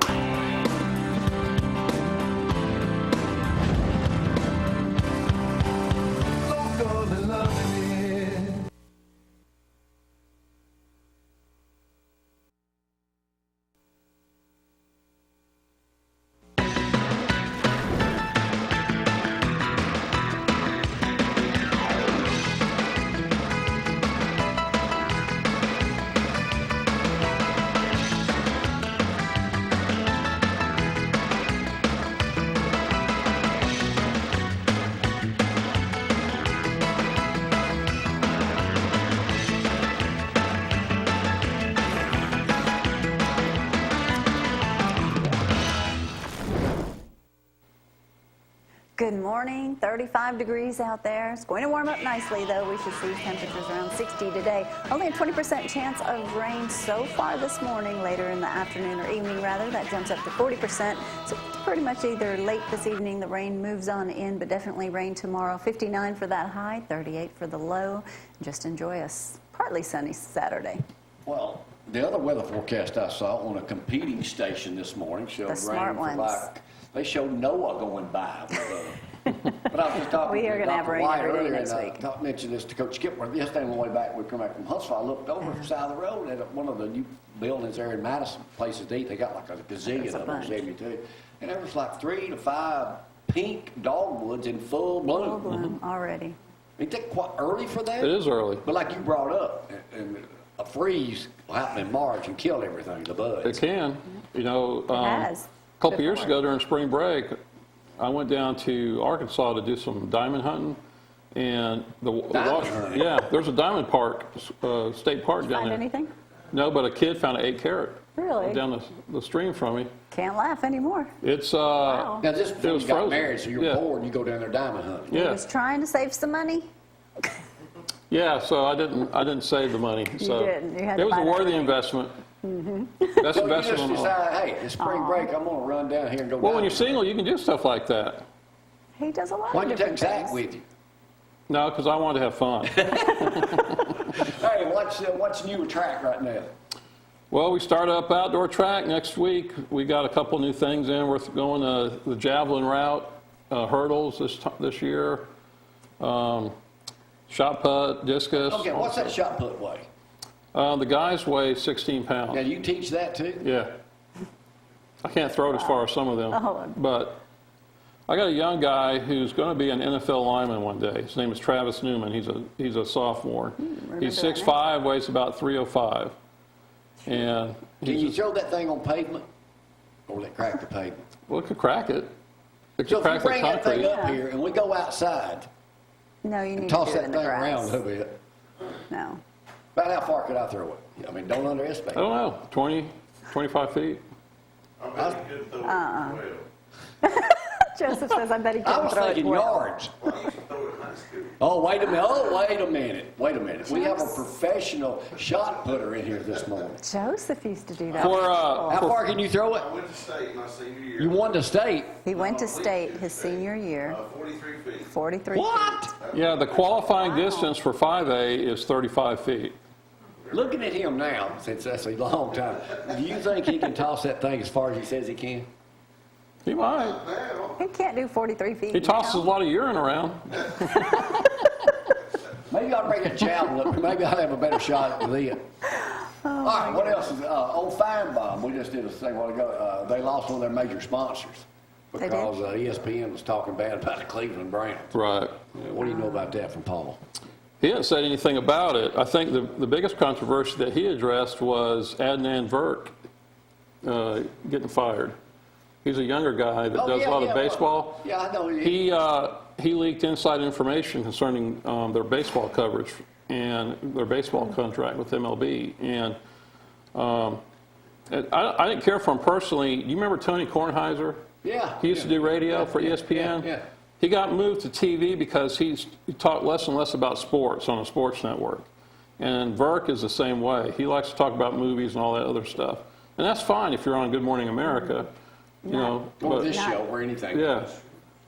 Speaker 2: Good morning. 35 degrees out there. It's going to warm up nicely, though. We should see temperatures around 60 today. Only a 20% chance of rain so far this morning. Later in the afternoon or evening, rather, that jumps up to 40%. So it's pretty much either late this evening, the rain moves on in, but definitely rain tomorrow. 59 for that high, 38 for the low. Just enjoy a partly sunny Saturday.
Speaker 4: Well, the other weather forecast I saw on a competing station this morning showed
Speaker 2: The smart
Speaker 4: rain for
Speaker 2: ones.
Speaker 4: they showed Noah going by. But I was just talking
Speaker 2: We are
Speaker 4: to
Speaker 2: gonna have
Speaker 4: Dr.
Speaker 2: rain
Speaker 4: White
Speaker 2: every day
Speaker 4: earlier,
Speaker 2: next
Speaker 4: and
Speaker 2: week.
Speaker 4: I mentioned this to Coach Skipworth yesterday on the way back. We come back from Huntsville. I looked over the side of the road at one of the new buildings there in Madison, places to eat. They got like a gazillion
Speaker 2: There's a
Speaker 4: of them,
Speaker 2: bunch.
Speaker 4: 72. And there was like 3 to 5 pink dogwoods in full bloom.
Speaker 2: Full bloom already.
Speaker 4: Ain't that quite early for that?
Speaker 10: It is early.
Speaker 4: But like you brought up, and a freeze will happen in March and kill everything, the buds.
Speaker 10: It can. You know,
Speaker 2: has
Speaker 10: a couple years
Speaker 2: before.
Speaker 10: ago during spring break, I went down to Arkansas to do some diamond hunting, and
Speaker 4: Diamond hunting?
Speaker 10: yeah, there's a diamond park, state park down
Speaker 2: Find
Speaker 10: there.
Speaker 2: anything?
Speaker 10: No, but a kid found an 8-carat
Speaker 2: Really?
Speaker 10: down the stream from me.
Speaker 2: Can't laugh anymore.
Speaker 10: It's
Speaker 2: Wow.
Speaker 4: Now, just before
Speaker 10: was
Speaker 4: you got
Speaker 10: frozen.
Speaker 4: married, so you're
Speaker 10: Yeah.
Speaker 4: bored, you go down there diamond hunting.
Speaker 2: He
Speaker 10: yeah,
Speaker 2: was trying to save some money.
Speaker 10: yeah. So I didn't save the money. So
Speaker 2: didn't. You had to
Speaker 10: it was
Speaker 2: buy
Speaker 10: a
Speaker 2: that
Speaker 10: worthy
Speaker 2: ring.
Speaker 10: investment. That's
Speaker 4: So you
Speaker 10: investment
Speaker 4: just
Speaker 10: on all.
Speaker 4: decide, hey, it's spring break, I'm gonna run down here and go
Speaker 10: Well, when
Speaker 4: diamond
Speaker 10: you're single, you can do stuff like that.
Speaker 2: He does a lot
Speaker 4: Why
Speaker 2: of
Speaker 4: don't you take
Speaker 2: different
Speaker 4: Zack
Speaker 2: things.
Speaker 4: with you?
Speaker 10: No, because I wanted to have fun.
Speaker 4: Hey, what's new track right now?
Speaker 10: Well, we start up outdoor track next week. We got a couple new things in. We're going the javelin route, hurdles this year, shot put, discus.
Speaker 4: Okay, what's that shot put weigh?
Speaker 10: The guys weigh 16
Speaker 4: Now,
Speaker 10: pounds.
Speaker 4: you teach that too?
Speaker 10: Yeah. I can't throw it as far as some of them,
Speaker 2: Oh.
Speaker 10: but I got a young guy who's going to be an NFL lineman one day. His name is Travis Newman. He's a sophomore. He's
Speaker 2: that name.
Speaker 10: 6'5", weighs about 305. And
Speaker 4: Can
Speaker 10: he's
Speaker 4: you throw that thing on pavement? Or will it crack the pavement?
Speaker 10: well, it could crack it. It
Speaker 4: So
Speaker 10: could
Speaker 4: if you
Speaker 10: crack the
Speaker 4: bring that thing
Speaker 10: concrete.
Speaker 4: up here and we go outside
Speaker 2: No, you need
Speaker 4: and
Speaker 2: to
Speaker 4: toss
Speaker 2: do it
Speaker 4: that
Speaker 2: in
Speaker 4: thing
Speaker 2: the
Speaker 4: around a
Speaker 2: grass.
Speaker 4: little bit,
Speaker 2: No.
Speaker 4: about how far could I throw it? I mean, don't underestimate
Speaker 10: I
Speaker 4: it.
Speaker 10: don't know, 20, 25 feet.
Speaker 5: I bet you could throw it well.
Speaker 2: Joseph says, I bet he
Speaker 4: I
Speaker 2: can
Speaker 4: was
Speaker 2: throw it
Speaker 4: thinking
Speaker 2: well.
Speaker 4: yards.
Speaker 5: Well, I used to throw it in high school.
Speaker 4: Oh, wait a minute. Oh, wait a minute. Wait a minute. We have a professional shot putter in here this morning.
Speaker 2: Joseph used to do that.
Speaker 10: For,
Speaker 4: How far can you throw it?
Speaker 5: I went to state my senior year.
Speaker 4: You won the state.
Speaker 2: He went to state his senior year,
Speaker 5: 43 feet.
Speaker 2: 43
Speaker 4: What?
Speaker 2: feet.
Speaker 10: Yeah, the qualifying distance for 5A is 35 feet.
Speaker 4: Looking at him now, since that's a long time, do you think he can toss that thing as far as he says he can?
Speaker 10: He might.
Speaker 2: He can't do 43 feet.
Speaker 10: He tosses a
Speaker 2: now.
Speaker 10: lot of urine around.
Speaker 4: Maybe I'll bring a javelin up. Maybe I'll have a better shot with it. All right, what else is on Feinbaum? We just did a thing a while ago. They lost one of their major sponsors
Speaker 2: They did?
Speaker 4: because ESPN was talking bad about the Cleveland Browns.
Speaker 10: Right.
Speaker 4: What do you know about that from Paul?
Speaker 10: He didn't say anything about it. I think the biggest controversy that he addressed was Adnan Verk getting fired. He's a younger guy that does a lot of baseball.
Speaker 4: Yeah, I know.
Speaker 10: He leaked inside information concerning their baseball coverage and their baseball contract with MLB. And I didn't care for him personally. Do you remember Tony Kornheiser?
Speaker 4: Yeah.
Speaker 10: He used to do radio for ESPN.
Speaker 4: Yeah.
Speaker 10: He got moved to TV because he talked less and less about sports on a sports network. And Verk is the same way. He likes to talk about movies and all that other stuff. And that's fine if you're on Good Morning America, you know.
Speaker 4: Or
Speaker 10: but-
Speaker 4: this show or anything.
Speaker 10: Yeah.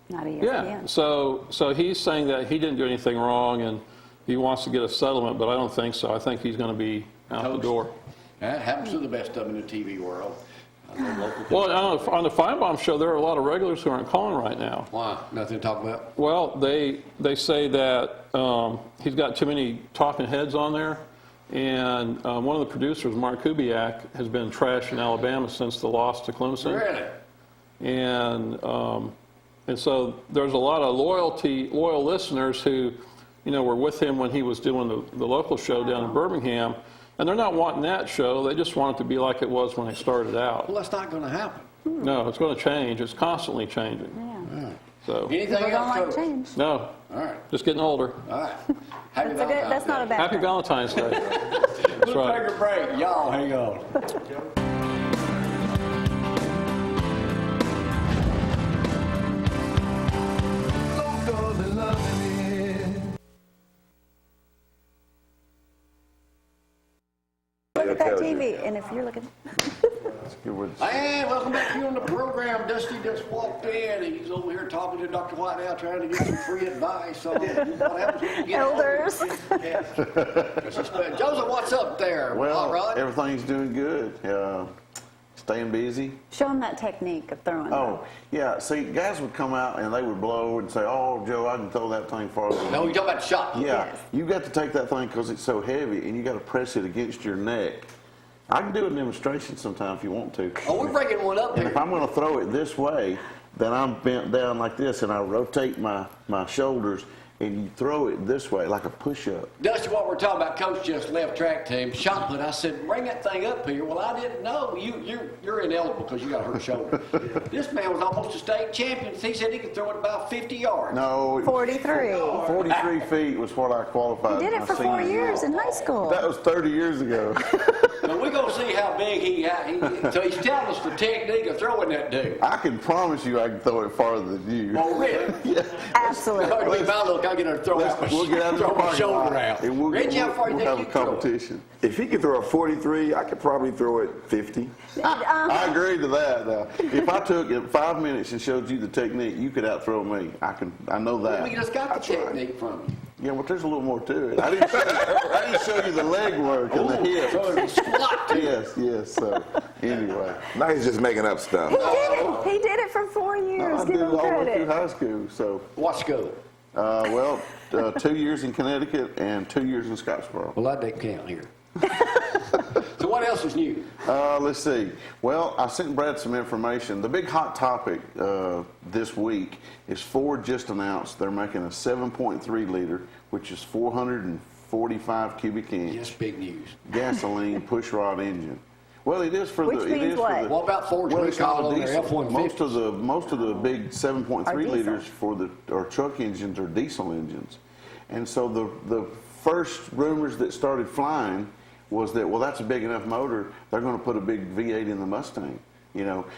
Speaker 2: Not ESPN.
Speaker 10: Yeah, so he's saying that he didn't do anything wrong and he wants to get a settlement, but I don't think so. I think he's going to be out the door.
Speaker 4: That happens to the best of them in the TV world. I know local
Speaker 10: Well, on the Feinbaum show, there are a lot of regulars who aren't calling right now.
Speaker 4: Why? Nothing to talk about?
Speaker 10: Well, they say that he's got too many talking heads on there, and one of the producers, Mark Kubiak, has been trashing Alabama since the loss to Clemson.
Speaker 4: Really?
Speaker 10: And so there's a lot of loyal listeners who, you know, were with him when he was doing the local show down in Birmingham, and they're not wanting that show. They just want it to be like it was when they started out.
Speaker 4: Well, that's not going to happen.
Speaker 10: No, it's going to change. It's constantly changing.
Speaker 2: Yeah.
Speaker 10: So
Speaker 4: Anything
Speaker 2: People don't
Speaker 4: else,
Speaker 2: like
Speaker 4: Coach?
Speaker 2: change.
Speaker 10: no,
Speaker 4: All right.
Speaker 10: just getting older.
Speaker 4: All right. Happy
Speaker 2: That's not a bad
Speaker 10: Happy
Speaker 2: thing.
Speaker 10: Valentine's Day. That's
Speaker 4: We'll
Speaker 10: right.
Speaker 4: take a break. Y'all hang on.
Speaker 2: TV, and if you're looking,
Speaker 4: Hey, welcome back here on the program. Dusty just walked in. He's over here talking to Dr. White now, trying to get some free advice on what happens when you get
Speaker 2: Elders.
Speaker 4: Joseph, what's up there?
Speaker 11: Well,
Speaker 4: All right.
Speaker 11: everything's doing good. Staying busy.
Speaker 2: show them that technique of throwing.
Speaker 11: Oh, yeah. See, guys would come out and they would blow and say, "Oh, Joe, I can throw that thing farther."
Speaker 4: No, you're talking about the shot.
Speaker 11: Yeah,
Speaker 2: Yes.
Speaker 11: you got to take that thing because it's so heavy, and you got to press it against your neck. I can do a demonstration sometime if you want to.
Speaker 4: Oh, we're breaking one up
Speaker 11: And
Speaker 4: here.
Speaker 11: if I'm going to throw it this way, then I'm bent down like this, and I rotate my shoulders, and you throw it this way like a push-up.
Speaker 4: Dusty, what we're talking about, Coach just left track team, shot put. I said, bring that thing up here. Well, I didn't know. You're ineligible because you got a hurt shoulder. This man was almost a state champion. He said he could throw it about 50 yards.
Speaker 11: No,
Speaker 2: 43.
Speaker 11: 43 feet was what I qualified.
Speaker 2: He did it
Speaker 11: my
Speaker 2: for 4
Speaker 11: senior year.
Speaker 2: years in high school.
Speaker 11: That was 30 years ago.
Speaker 4: But we're going to see how big he so he's telling us the technique of throwing that dude.
Speaker 11: I can promise you I can throw it farther than you.
Speaker 4: Oh, really?
Speaker 11: Yeah.
Speaker 2: Absolutely.
Speaker 4: Look, I get her to throw out
Speaker 11: We'll get out of the
Speaker 4: throw my
Speaker 11: parking
Speaker 4: shoulder
Speaker 11: lot,
Speaker 4: out.
Speaker 11: and
Speaker 4: Reggie, how far do you
Speaker 11: we'll
Speaker 4: think
Speaker 11: have
Speaker 4: you
Speaker 11: a
Speaker 4: can throw it?
Speaker 11: competition.
Speaker 1: If he could throw a 43, I could probably throw it 50.
Speaker 11: I agree to that. If I took it 5 minutes and showed you the technique, you could outthrow me. I know that.
Speaker 4: We just got the technique from you.
Speaker 11: Yeah, well, there's a little more to it. I didn't show you the leg work and the hips.
Speaker 4: So it was squat too.
Speaker 11: Yes. So anyway,
Speaker 1: Now he's just making up stuff.
Speaker 2: He did it for 4 years.
Speaker 11: I
Speaker 2: Give
Speaker 11: did it
Speaker 2: him
Speaker 11: all the way through
Speaker 2: credit.
Speaker 11: high school. So
Speaker 4: What school?
Speaker 11: 2 years in Connecticut and 2 years in Scottsboro.
Speaker 4: Well, that doesn't count here. So what else is new?
Speaker 11: Let's see. Well, I sent Brad some information. The big hot topic this week is Ford just announced they're making a 7.3 liter, which is 445 cubic inch
Speaker 4: Yes, big news.
Speaker 11: gasoline pushrod engine. Well, it is for
Speaker 2: Which
Speaker 11: the.
Speaker 2: means what?
Speaker 4: What about Ford's
Speaker 11: Well, it's not
Speaker 4: recall
Speaker 11: a
Speaker 4: on their
Speaker 11: diesel.
Speaker 4: F-150?
Speaker 11: Most of the big 7.3
Speaker 2: Are diesel.
Speaker 11: liters or truck engines are diesel engines, and so the first rumors that started flying was that, well, that's a big enough motor, they're going to put a big V8 in the Mustang,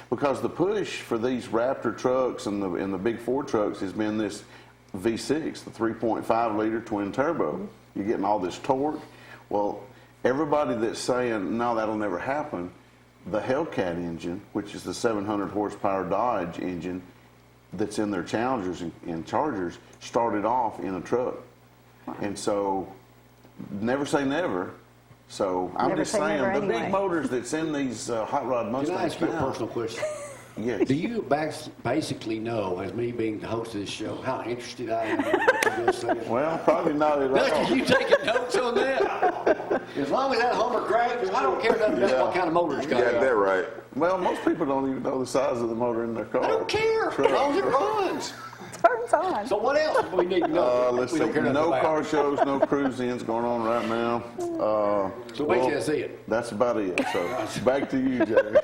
Speaker 11: because the push for these Raptor trucks and the big Ford trucks has been this V6, the 3.5 liter twin turbo. You're getting all this torque. Well, everybody that's saying, no, that'll never happen, the Hellcat engine, which is the 700 horsepower Dodge engine that's in their Challengers and Chargers, started off in a truck. And so, never say never. So I'm
Speaker 2: Never
Speaker 11: just
Speaker 2: say
Speaker 11: saying,
Speaker 2: never
Speaker 11: the
Speaker 2: anyway.
Speaker 11: big motors that's in these hot rod
Speaker 4: Can
Speaker 11: Mustangs
Speaker 4: I ask you a
Speaker 11: now-
Speaker 4: personal question?
Speaker 11: Yes.
Speaker 4: Do you basically know, as me being the host of this show, how interested I am in what you're just saying?
Speaker 11: Well, probably not at all.
Speaker 4: Dusty, you taking notes on that? As long as that Hummer cracks, I don't care nothing about what kind of motor it's
Speaker 1: You
Speaker 4: got.
Speaker 1: got that right.
Speaker 11: Well, most people don't even know the size of the motor in their car.
Speaker 4: I don't care, as long as it runs.
Speaker 2: Turns on.
Speaker 4: So what else do we need to know?
Speaker 11: Let's see.
Speaker 4: We don't care nothing
Speaker 11: No
Speaker 4: about?
Speaker 11: car shows, no cruise-ins going on right now.
Speaker 4: So basically that's it.
Speaker 11: That's about it. So back to you, Jerry.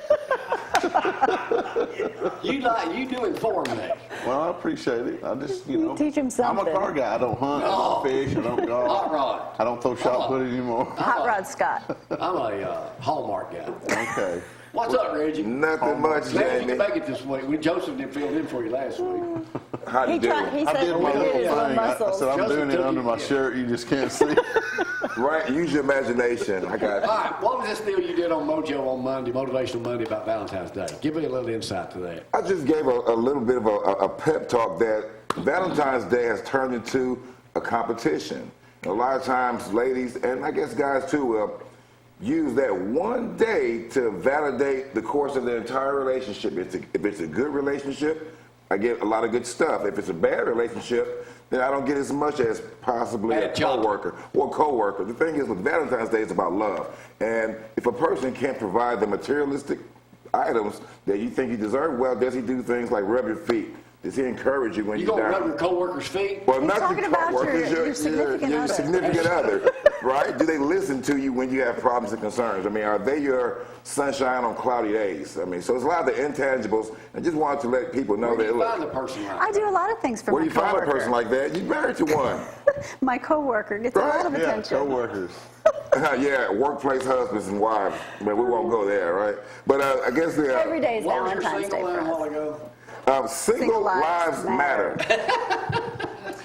Speaker 4: You do inform me.
Speaker 11: Well, I appreciate it. I just,
Speaker 2: teach him
Speaker 11: I'm
Speaker 2: something.
Speaker 11: a car guy. I don't hunt. I don't fish. I don't golf.
Speaker 4: Hot rod.
Speaker 11: I don't throw shot put anymore.
Speaker 2: Hot Rod Scott.
Speaker 4: I'm a Hallmark guy.
Speaker 11: Okay.
Speaker 4: What's up, Reggie?
Speaker 1: Nothing much,
Speaker 4: Glad you
Speaker 1: Jamie.
Speaker 4: can make it this week. Joseph didn't fill in for you last week.
Speaker 1: How you
Speaker 2: He
Speaker 1: doing?
Speaker 2: said
Speaker 11: I did my
Speaker 2: he
Speaker 11: little
Speaker 2: did his little
Speaker 11: thing. I
Speaker 2: muscles.
Speaker 11: said I'm
Speaker 4: Joseph
Speaker 11: doing it
Speaker 4: took
Speaker 11: under
Speaker 4: you-
Speaker 11: my
Speaker 4: yeah.
Speaker 11: shirt. You just can't see.
Speaker 1: Right, use your imagination. I got
Speaker 4: All right, what was this deal you did on Mojo on Monday, Motivational Monday, about Valentine's Day? Give me a little insight to that.
Speaker 1: I just gave a little bit of a pep talk that Valentine's Day has turned into a competition. A lot of times, ladies, and I guess guys too, will use that one day to validate the course of the entire relationship. If it's a good relationship, I get a lot of good stuff. If it's a bad relationship, then I don't get as much as possibly
Speaker 4: Bad
Speaker 1: a
Speaker 4: job.
Speaker 1: coworker. The thing is, with Valentine's Day, it's about love. And if a person can't provide the materialistic items that you think you deserve, well, does he do things like rub your feet? Does he encourage you when
Speaker 4: You
Speaker 1: you're
Speaker 4: gonna
Speaker 1: down?
Speaker 4: rub your coworkers' feet?
Speaker 1: Well,
Speaker 2: He's
Speaker 1: not
Speaker 2: talking
Speaker 1: your
Speaker 2: about
Speaker 1: coworkers,
Speaker 2: your significant other.
Speaker 1: significant other, right? Do they listen to you when you have problems and concerns? I mean, are they your sunshine on cloudy days? I mean, so it's a lot of the intangibles. I just wanted to let people know
Speaker 4: Where do
Speaker 1: that.
Speaker 4: you
Speaker 1: Look,
Speaker 4: find the person like
Speaker 2: I do a lot of things for
Speaker 1: where
Speaker 2: my
Speaker 1: do you find a
Speaker 2: coworker.
Speaker 1: person like that? You're married to one.
Speaker 2: My coworker gets a lot of
Speaker 11: Yeah,
Speaker 2: attention.
Speaker 11: co-workers.
Speaker 1: Yeah, workplace husbands and wives. But we won't go there, right? But I guess the
Speaker 2: Every day is
Speaker 4: What was your
Speaker 2: Valentine's Day
Speaker 4: single line
Speaker 2: for
Speaker 4: a while
Speaker 2: us.
Speaker 4: ago?
Speaker 1: single lives
Speaker 2: lives
Speaker 1: matter.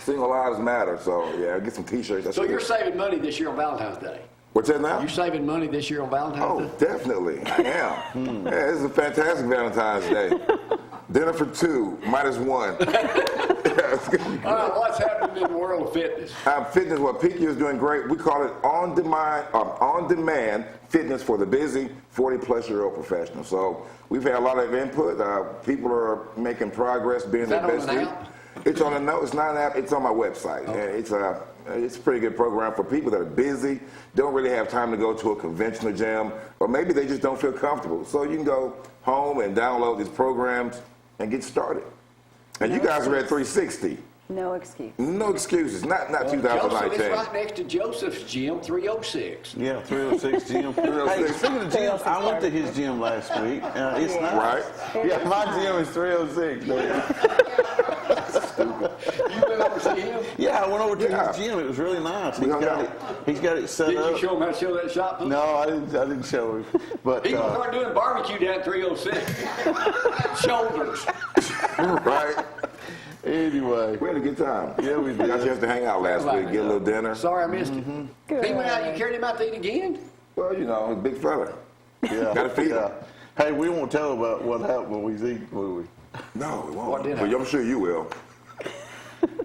Speaker 1: Single lives matter. So yeah, get some T-shirts. That's
Speaker 4: So
Speaker 1: what
Speaker 4: you're
Speaker 1: it is.
Speaker 4: saving money this year on Valentine's Day?
Speaker 1: What's that now?
Speaker 4: You saving money this year on Valentine's Day?
Speaker 1: Definitely. I am. Yeah, this is a fantastic Valentine's Day. Dinner for two, minus one.
Speaker 4: All right, what's happening in the world of fitness?
Speaker 1: Fitness, well, PQ is doing great. We call it on-demand fitness for the busy 40-plus-year-old professional. So we've had a lot of input. People are making progress, being their best. It's on a note. It's not an app. It's on my website. Okay. It's a pretty good program for people that are busy, don't really have time to go to a conventional gym, or maybe they just don't feel comfortable. So you can go home and download these programs and get started. And you guys are at 360.
Speaker 2: No excuse.
Speaker 1: No excuses. Not 2019.
Speaker 4: Joseph is right next to Joseph's gym, 306.
Speaker 11: Yeah, 306 gym. 306. Hey, speaking of gyms, I went to his gym last week. It's nice.
Speaker 1: Right?
Speaker 11: Yeah, my gym is 306, man.
Speaker 4: You went over to see him?
Speaker 11: Yeah, I went over to his gym. It was really nice. He's got it set up.
Speaker 4: Did you show him how to show that shot?
Speaker 11: No, I didn't show him. But
Speaker 4: He's going to start doing barbecue down at 306. Shoulders.
Speaker 1: Right?
Speaker 11: Anyway.
Speaker 1: We had a good time.
Speaker 11: Yeah, we did.
Speaker 1: Got a chance to hang out last week, get a little dinner.
Speaker 4: Sorry I missed it.
Speaker 2: Good.
Speaker 4: He went out, you carried him out to eat again?
Speaker 1: Well, you know, he's a big fella.
Speaker 11: Yeah.
Speaker 1: Got to feed him.
Speaker 11: Hey, we won't tell about what happened when we eat, will we?
Speaker 1: No, we won't.
Speaker 4: What did
Speaker 1: But I'm sure you will.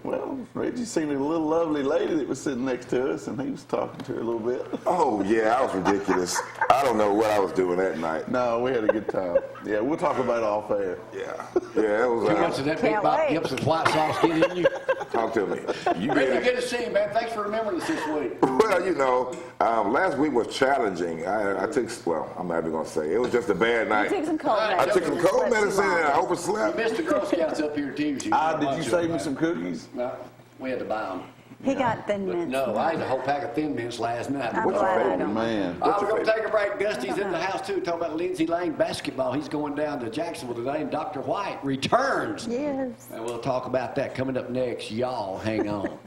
Speaker 11: Well, Reggie seen a little lovely lady that was sitting next to us, and he was talking to her a little bit.
Speaker 1: Oh, yeah, I was ridiculous. I don't know what I was doing that night.
Speaker 11: No, we had a good time. Yeah, we'll talk about it off air.
Speaker 1: Yeah, it was.
Speaker 4: How much did that big Bob Gibson's white sauce get in you?
Speaker 1: Talk to me.
Speaker 4: Reggie, good to see you, man. Thanks for remembering us this week.
Speaker 1: Well, you know, last week was challenging. I took, well, I'm not even going to say. It was just a bad night.
Speaker 2: You took some cold medicine.
Speaker 1: I took some cold medicine and I overslept.
Speaker 4: You missed the Girl Scouts up here, too.
Speaker 11: Did you save me some cookies?
Speaker 4: No, we had to buy them.
Speaker 2: He got Thin Mints.
Speaker 4: No, I ate a whole pack of Thin Mints last night.
Speaker 2: I'm
Speaker 1: What's your
Speaker 2: glad I
Speaker 1: favorite?
Speaker 2: don't.
Speaker 11: Man.
Speaker 4: I was going to take a break. Dusty's in the house, too. Talk about Lindsay Lane basketball. He's going down to Jacksonville today, and Dr. White returns.
Speaker 2: Yes.
Speaker 4: And we'll talk about that coming up next. Y'all hang on.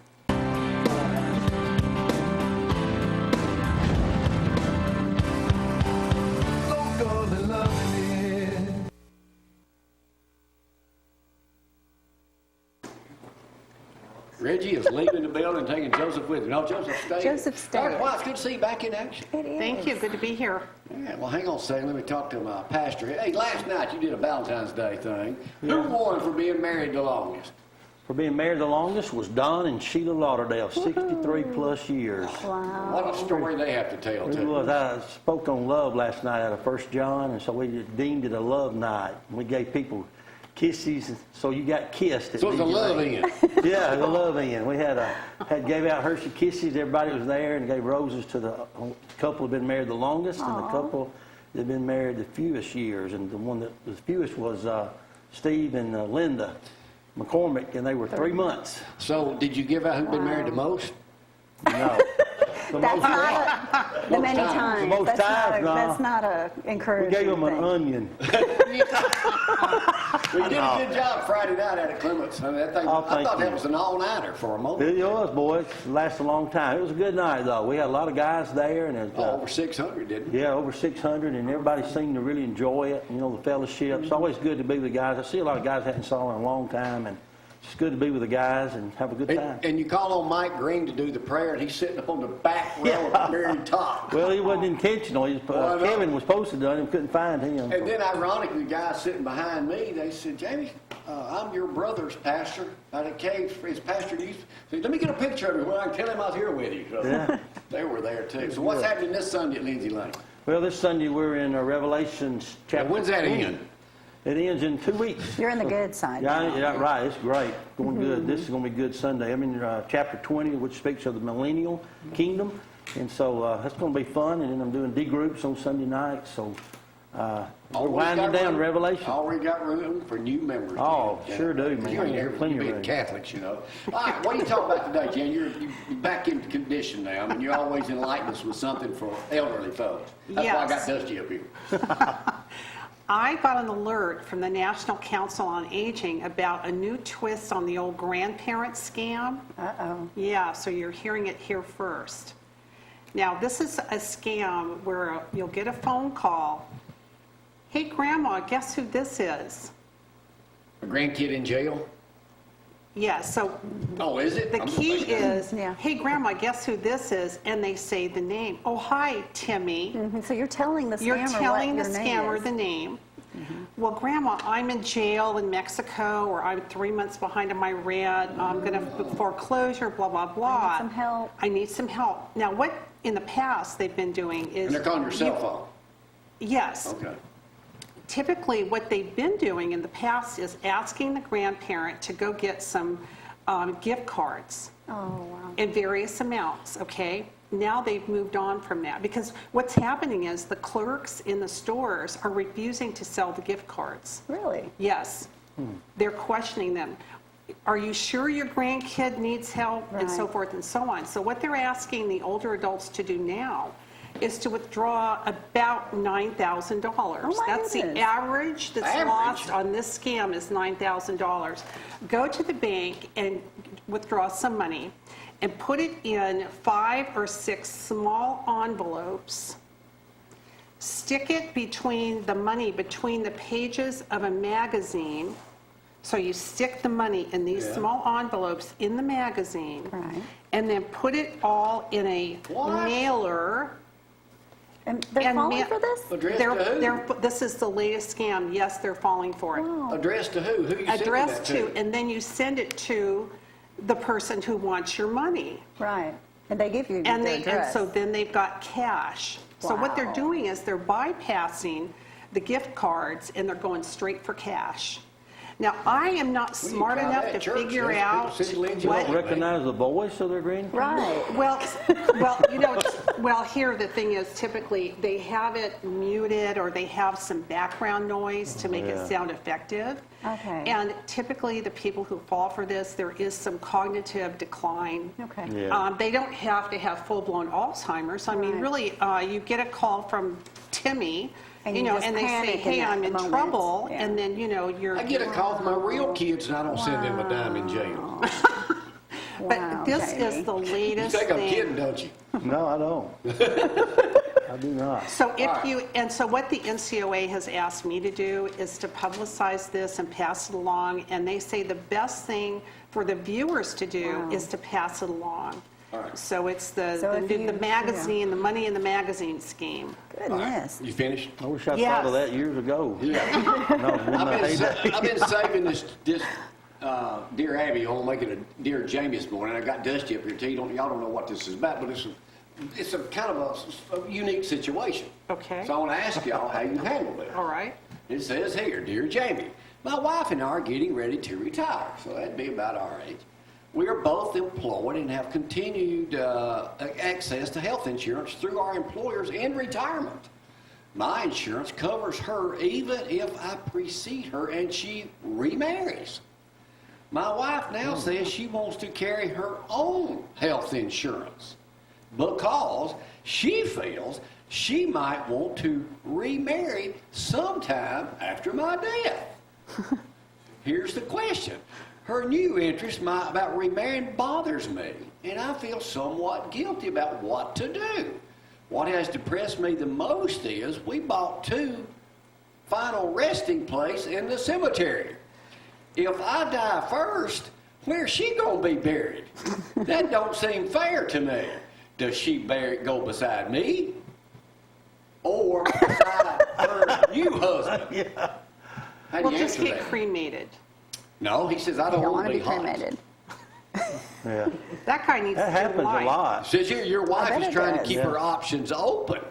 Speaker 4: Reggie is leaving the building, taking Joseph with him. No, Joseph stayed.
Speaker 2: Joseph stayed.
Speaker 4: Dr. White, it's good to see you back in action.
Speaker 2: It is.
Speaker 7: Thank you. Good to be here.
Speaker 4: Yeah, well, hang on a second. Let me talk to my pastor. Hey, last night you did a Valentine's Day thing. Who won for being married the longest?
Speaker 3: For being married the longest was Don and Sheila Lauderdale, 63 plus years.
Speaker 2: Wow.
Speaker 4: What a story they have to tell,
Speaker 3: It
Speaker 4: too.
Speaker 3: was. I spoke on love last night out of 1 John, and so we deemed it a love night. We gave people kisses, so you got kissed.
Speaker 4: So it was a love in.
Speaker 3: Yeah, it was a love in. We gave out Hershey kisses. Everybody was there, and gave roses to the couple that had been married the longest, and the couple that had been married the fewest years. And the one that was fewest was Steve and Linda McCormick, and they were 3 months.
Speaker 4: So did you give out who'd been married the most?
Speaker 3: No.
Speaker 2: That's not the many times.
Speaker 3: The most times, no.
Speaker 2: That's not a encouraging
Speaker 3: We gave them an
Speaker 2: thing.
Speaker 3: onion.
Speaker 4: We did a good job Friday night out at Clements. I mean, that thing, I thought that was an all-nighter for a moment.
Speaker 3: It was, boy. It lasted a long time. It was a good night, though. We had a lot of guys there. And it was,
Speaker 4: Over 600, didn't we?
Speaker 3: yeah, over 600, and everybody seemed to really enjoy it. You know, the fellowship. It's always good to be with the guys. I see a lot of guys I hadn't saw in a long time, and it's good to be with the guys and have a good time.
Speaker 4: And you call on Mike Green to do the prayer, and he's sitting up on the back row of the very top.
Speaker 3: Well, he wasn't intentional. Kevin was supposed to do it and couldn't find him.
Speaker 4: And then, ironically, the guys sitting behind me, they said, Jamie, I'm your brother's pastor out at Cave. His pastor used to say, let me get a picture of him where I can tell him I was here with you. So
Speaker 3: Yeah.
Speaker 4: they were there, too. So what's happening this Sunday at Lindsay Lane?
Speaker 3: Well, this Sunday we're in Revelations chapter.
Speaker 4: And when's that
Speaker 3: 20.
Speaker 4: end?
Speaker 3: It ends in 2 weeks.
Speaker 2: You're in the good side.
Speaker 3: Yeah, right. It's great. Going good. This is going to be good Sunday. I'm in chapter 20, which speaks of the millennial kingdom. And so that's going to be fun. And then I'm doing D groups on Sunday night. So we're winding down Revelation.
Speaker 4: Already got room for new members.
Speaker 3: Oh,
Speaker 4: Jan.
Speaker 3: sure do, man.
Speaker 4: You ain't
Speaker 3: There's
Speaker 4: ever,
Speaker 3: plenty
Speaker 4: you've
Speaker 3: of
Speaker 4: been
Speaker 3: room.
Speaker 4: Catholics, you know. All right, what are you talking about today, Jan? You're back in condition now. I mean, you always enlighten us with something for elderly folks. That's why I got
Speaker 7: Yes.
Speaker 4: Dusty up here.
Speaker 7: I got an alert from the National Council on Aging about a new twist on the old grandparent scam.
Speaker 2: Uh-oh.
Speaker 7: Yeah, so you're hearing it here first. Now, this is a scam where you'll get a phone call. Hey, Grandma, guess who this is?
Speaker 4: A grandkid in jail?
Speaker 7: Yes, so
Speaker 4: Oh, is it?
Speaker 7: the
Speaker 4: I'm
Speaker 7: key
Speaker 4: thinking.
Speaker 7: is,
Speaker 2: Yeah.
Speaker 7: hey, Grandma, guess who this is? And they say the name. Oh, hi, Timmy.
Speaker 2: Mhm. So you're telling the scammer
Speaker 7: You're telling the
Speaker 2: what your name
Speaker 7: scammer
Speaker 2: is.
Speaker 7: the name. Well, Grandma, I'm in jail in Mexico, or I'm 3 months behind on my rent. I'm going to foreclosure, blah, blah, blah.
Speaker 2: some help.
Speaker 7: I need some help. Now, what in the past they've been doing is...
Speaker 4: And they're calling your cell phone.
Speaker 7: Yes.
Speaker 4: Okay.
Speaker 7: Typically, what they've been doing in the past is asking the grandparent to go get some gift cards
Speaker 2: Oh, wow.
Speaker 7: in various amounts, okay? Now they've moved on from that because what's happening is the clerks in the stores are refusing to sell the gift cards.
Speaker 2: Really?
Speaker 7: Yes. They're questioning them. Are you sure your grandkid needs help? And so
Speaker 2: Right.
Speaker 7: forth and so on. So what they're asking the older adults to do now is to withdraw about $9,000.
Speaker 2: Oh, my
Speaker 7: That's the
Speaker 2: goodness.
Speaker 7: average that's
Speaker 4: Average?
Speaker 7: lost on this scam is $9,000. Go to the bank and withdraw some money and put it in 5 or 6 small envelopes. Stick it between the pages of a magazine. So you stick the money in these small envelopes in the magazine.
Speaker 2: Right.
Speaker 7: And then put it all in a
Speaker 4: What?
Speaker 7: mailer.
Speaker 2: And they're
Speaker 7: And
Speaker 2: falling
Speaker 7: ma-
Speaker 2: for this?
Speaker 4: Addressed to who?
Speaker 7: This is the latest scam. Yes, they're falling for it.
Speaker 2: Wow.
Speaker 4: Addressed to who? Who you sending
Speaker 7: Addressed
Speaker 4: that
Speaker 7: to, and then you send it to the person who wants your money.
Speaker 2: Right. And they give you
Speaker 7: And
Speaker 2: the
Speaker 7: and
Speaker 2: address.
Speaker 7: so then they've got cash. So what they're
Speaker 2: Wow.
Speaker 7: doing is they're bypassing the gift cards and they're going straight for cash. Now, I am not
Speaker 4: Well, you
Speaker 7: smart
Speaker 4: try
Speaker 7: enough
Speaker 4: that
Speaker 7: to
Speaker 4: at church.
Speaker 7: figure
Speaker 4: Those
Speaker 7: out
Speaker 4: people sitting in
Speaker 7: what...
Speaker 4: jail.
Speaker 3: Recognize the voice of their grandparents?
Speaker 2: Right.
Speaker 7: Well, here the thing is, typically they have it muted or they have some background noise to make it
Speaker 3: Yeah.
Speaker 7: sound effective.
Speaker 2: Okay.
Speaker 7: And typically the people who fall for this, there is some cognitive decline.
Speaker 2: Okay.
Speaker 3: Yeah.
Speaker 7: They don't have to have full-blown Alzheimer's. I mean,
Speaker 2: Right.
Speaker 7: really, you get a call from Timmy,
Speaker 2: And
Speaker 7: you
Speaker 2: you
Speaker 7: know,
Speaker 2: just
Speaker 7: and they say,
Speaker 2: panic in
Speaker 7: hey,
Speaker 2: that
Speaker 7: I'm in
Speaker 2: moment.
Speaker 7: trouble,
Speaker 2: Yeah.
Speaker 7: and then, you know, you're...
Speaker 4: I get a call from my real kids and I don't send them a dime in jail.
Speaker 7: But
Speaker 2: Wow,
Speaker 7: this
Speaker 2: Jamie.
Speaker 7: is the
Speaker 4: You
Speaker 7: latest
Speaker 4: think I'm
Speaker 7: thing.
Speaker 4: kidding, don't you?
Speaker 3: No, I don't. I do not.
Speaker 7: So so what the NCOA has asked me to do is to publicize this and pass it along, and they say the best thing for the viewers to do is to pass it along.
Speaker 4: All right.
Speaker 7: So it's
Speaker 2: So
Speaker 7: the
Speaker 2: if you-
Speaker 7: magazine, the money in the magazine scheme.
Speaker 2: Goodness.
Speaker 4: You finished?
Speaker 3: I wish I'd
Speaker 7: Yes.
Speaker 3: thought of that years ago.
Speaker 4: Yeah.
Speaker 3: No, in my heyday.
Speaker 4: I've been saving this Dear Abby on making a Dear Jamie this morning. I got Dusty up here too. Y'all don't know what this is about, but it's a kind of a unique situation.
Speaker 7: Okay.
Speaker 4: So I want to ask y'all how you handle it.
Speaker 7: All right.
Speaker 4: It says here, Dear Jamie, my wife and I are getting ready to retire, so that'd be about our age. We are both employed and have continued access to health insurance through our employers in retirement. My insurance covers her even if I precede her and she remarries. My wife now says she wants to carry her own health insurance because she feels she might want to remarry sometime after my death. Here's the question. Her new interest about remarrying bothers me, and I feel somewhat guilty about what to do. What has depressed me the most is we bought 2 final resting places in the cemetery. If I die first, where's she gonna be buried? That don't seem fair to me. Does she go beside me? Or beside her new husband?
Speaker 3: Yeah.
Speaker 4: How do
Speaker 7: Well,
Speaker 4: you
Speaker 7: just
Speaker 4: answer
Speaker 7: get
Speaker 4: that?
Speaker 7: cremated.
Speaker 4: No, he says, I
Speaker 2: You
Speaker 4: don't
Speaker 2: don't
Speaker 4: want
Speaker 2: want
Speaker 4: to
Speaker 2: to
Speaker 4: be
Speaker 2: be
Speaker 4: hot.
Speaker 2: cremated.
Speaker 3: Yeah.
Speaker 7: That guy needs
Speaker 3: That
Speaker 7: to get
Speaker 3: happens a
Speaker 7: life.
Speaker 3: lot.
Speaker 4: Says here your wife
Speaker 2: bet
Speaker 4: is
Speaker 2: it
Speaker 4: trying to
Speaker 2: does.
Speaker 4: keep
Speaker 3: Yeah.
Speaker 4: her options open,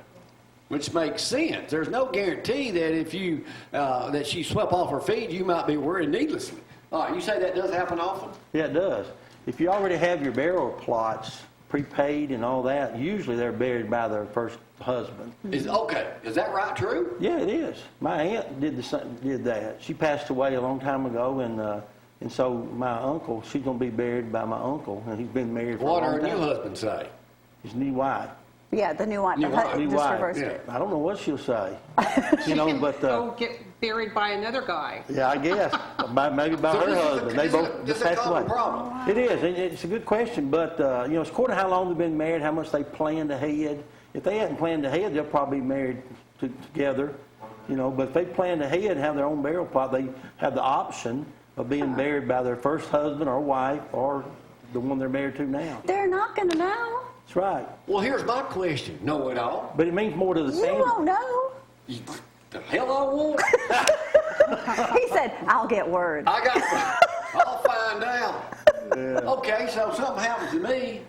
Speaker 4: which makes sense. There's no guarantee that if you that she swept off her feet, you might be worried needlessly. All right, you say that does happen often?
Speaker 3: Yeah, it does. If you already have your burial plots prepaid and all that, usually they're buried by their first husband.
Speaker 4: Is that right? True?
Speaker 3: Yeah, it is. My aunt did that. She passed away a long time ago, and so my uncle, she's going to be buried by my uncle, and he's been married for
Speaker 4: What
Speaker 3: a
Speaker 4: her
Speaker 3: long
Speaker 4: new
Speaker 3: time.
Speaker 4: husband say?
Speaker 3: His new wife.
Speaker 2: Yeah, the new wife.
Speaker 4: New wife.
Speaker 3: New
Speaker 2: Just
Speaker 3: wife.
Speaker 2: reversed
Speaker 4: Yeah.
Speaker 2: it.
Speaker 3: I don't know what she'll say. You know, but
Speaker 7: Go get buried by another guy.
Speaker 3: yeah, I guess maybe by
Speaker 4: So
Speaker 3: her
Speaker 4: this is a-
Speaker 3: husband. They
Speaker 4: this is a-
Speaker 3: both
Speaker 4: this
Speaker 3: just
Speaker 4: is a
Speaker 3: passed
Speaker 4: common
Speaker 3: away.
Speaker 4: problem.
Speaker 3: It is, and it's a good question, but you know, it's according to how long they've been married, how much they planned ahead. If they hadn't planned ahead, they'll probably be married together, you know. But if they planned ahead and have their own burial plot, they have the option of being married by their first husband or wife or the one they're married to now.
Speaker 2: They're not going to know.
Speaker 3: That's right.
Speaker 4: Well, here's my question. Know it all?
Speaker 3: But it means more to the
Speaker 2: You
Speaker 3: family.
Speaker 2: won't know.
Speaker 4: The hell I won't.
Speaker 2: He said, I'll get word.
Speaker 4: I'll find out.
Speaker 3: Yeah.
Speaker 4: Okay, so something happens to me.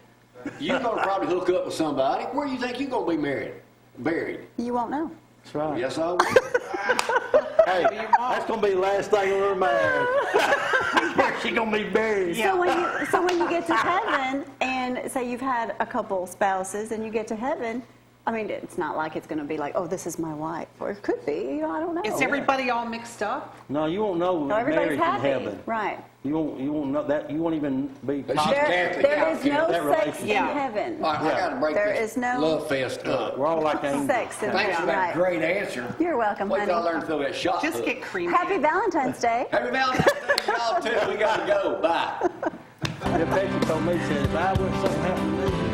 Speaker 4: You're going to probably hook up with somebody. Where do you think you're going to be buried?
Speaker 2: You won't know.
Speaker 3: That's right.
Speaker 4: Yes, I will.
Speaker 3: Hey, that's going to be the last thing of her marriage. Where she going to be buried.
Speaker 2: So when you get to heaven, and say you've had a couple spouses, and you get to heaven, I mean, it's not like it's going to be like, oh, this is my wife, or it could be. I don't know.
Speaker 7: Is everybody all mixed up?
Speaker 3: No, you won't know
Speaker 2: No, everybody's
Speaker 3: marriage in
Speaker 2: happy.
Speaker 3: heaven.
Speaker 2: Right.
Speaker 3: You won't know that. You won't even be
Speaker 4: But she's
Speaker 3: taught.
Speaker 4: Catholic.
Speaker 2: There is no
Speaker 3: That
Speaker 2: sex in
Speaker 7: relationship.
Speaker 2: heaven.
Speaker 4: All right, I got to break
Speaker 2: There
Speaker 4: this
Speaker 2: is no
Speaker 4: love fest up.
Speaker 3: We're all like angels.
Speaker 2: sex in
Speaker 4: Thanks for
Speaker 2: heaven.
Speaker 4: that
Speaker 2: Right.
Speaker 4: great answer.
Speaker 2: You're welcome,
Speaker 4: Wait till I
Speaker 2: honey.
Speaker 4: learn to throw that shot.
Speaker 7: Just
Speaker 4: put.
Speaker 7: get creamy.
Speaker 2: Happy Valentine's Day.
Speaker 4: Happy Valentine's Day to y'all too. We got to go. Bye.
Speaker 3: Peggy told me, said, if I would something happen to me,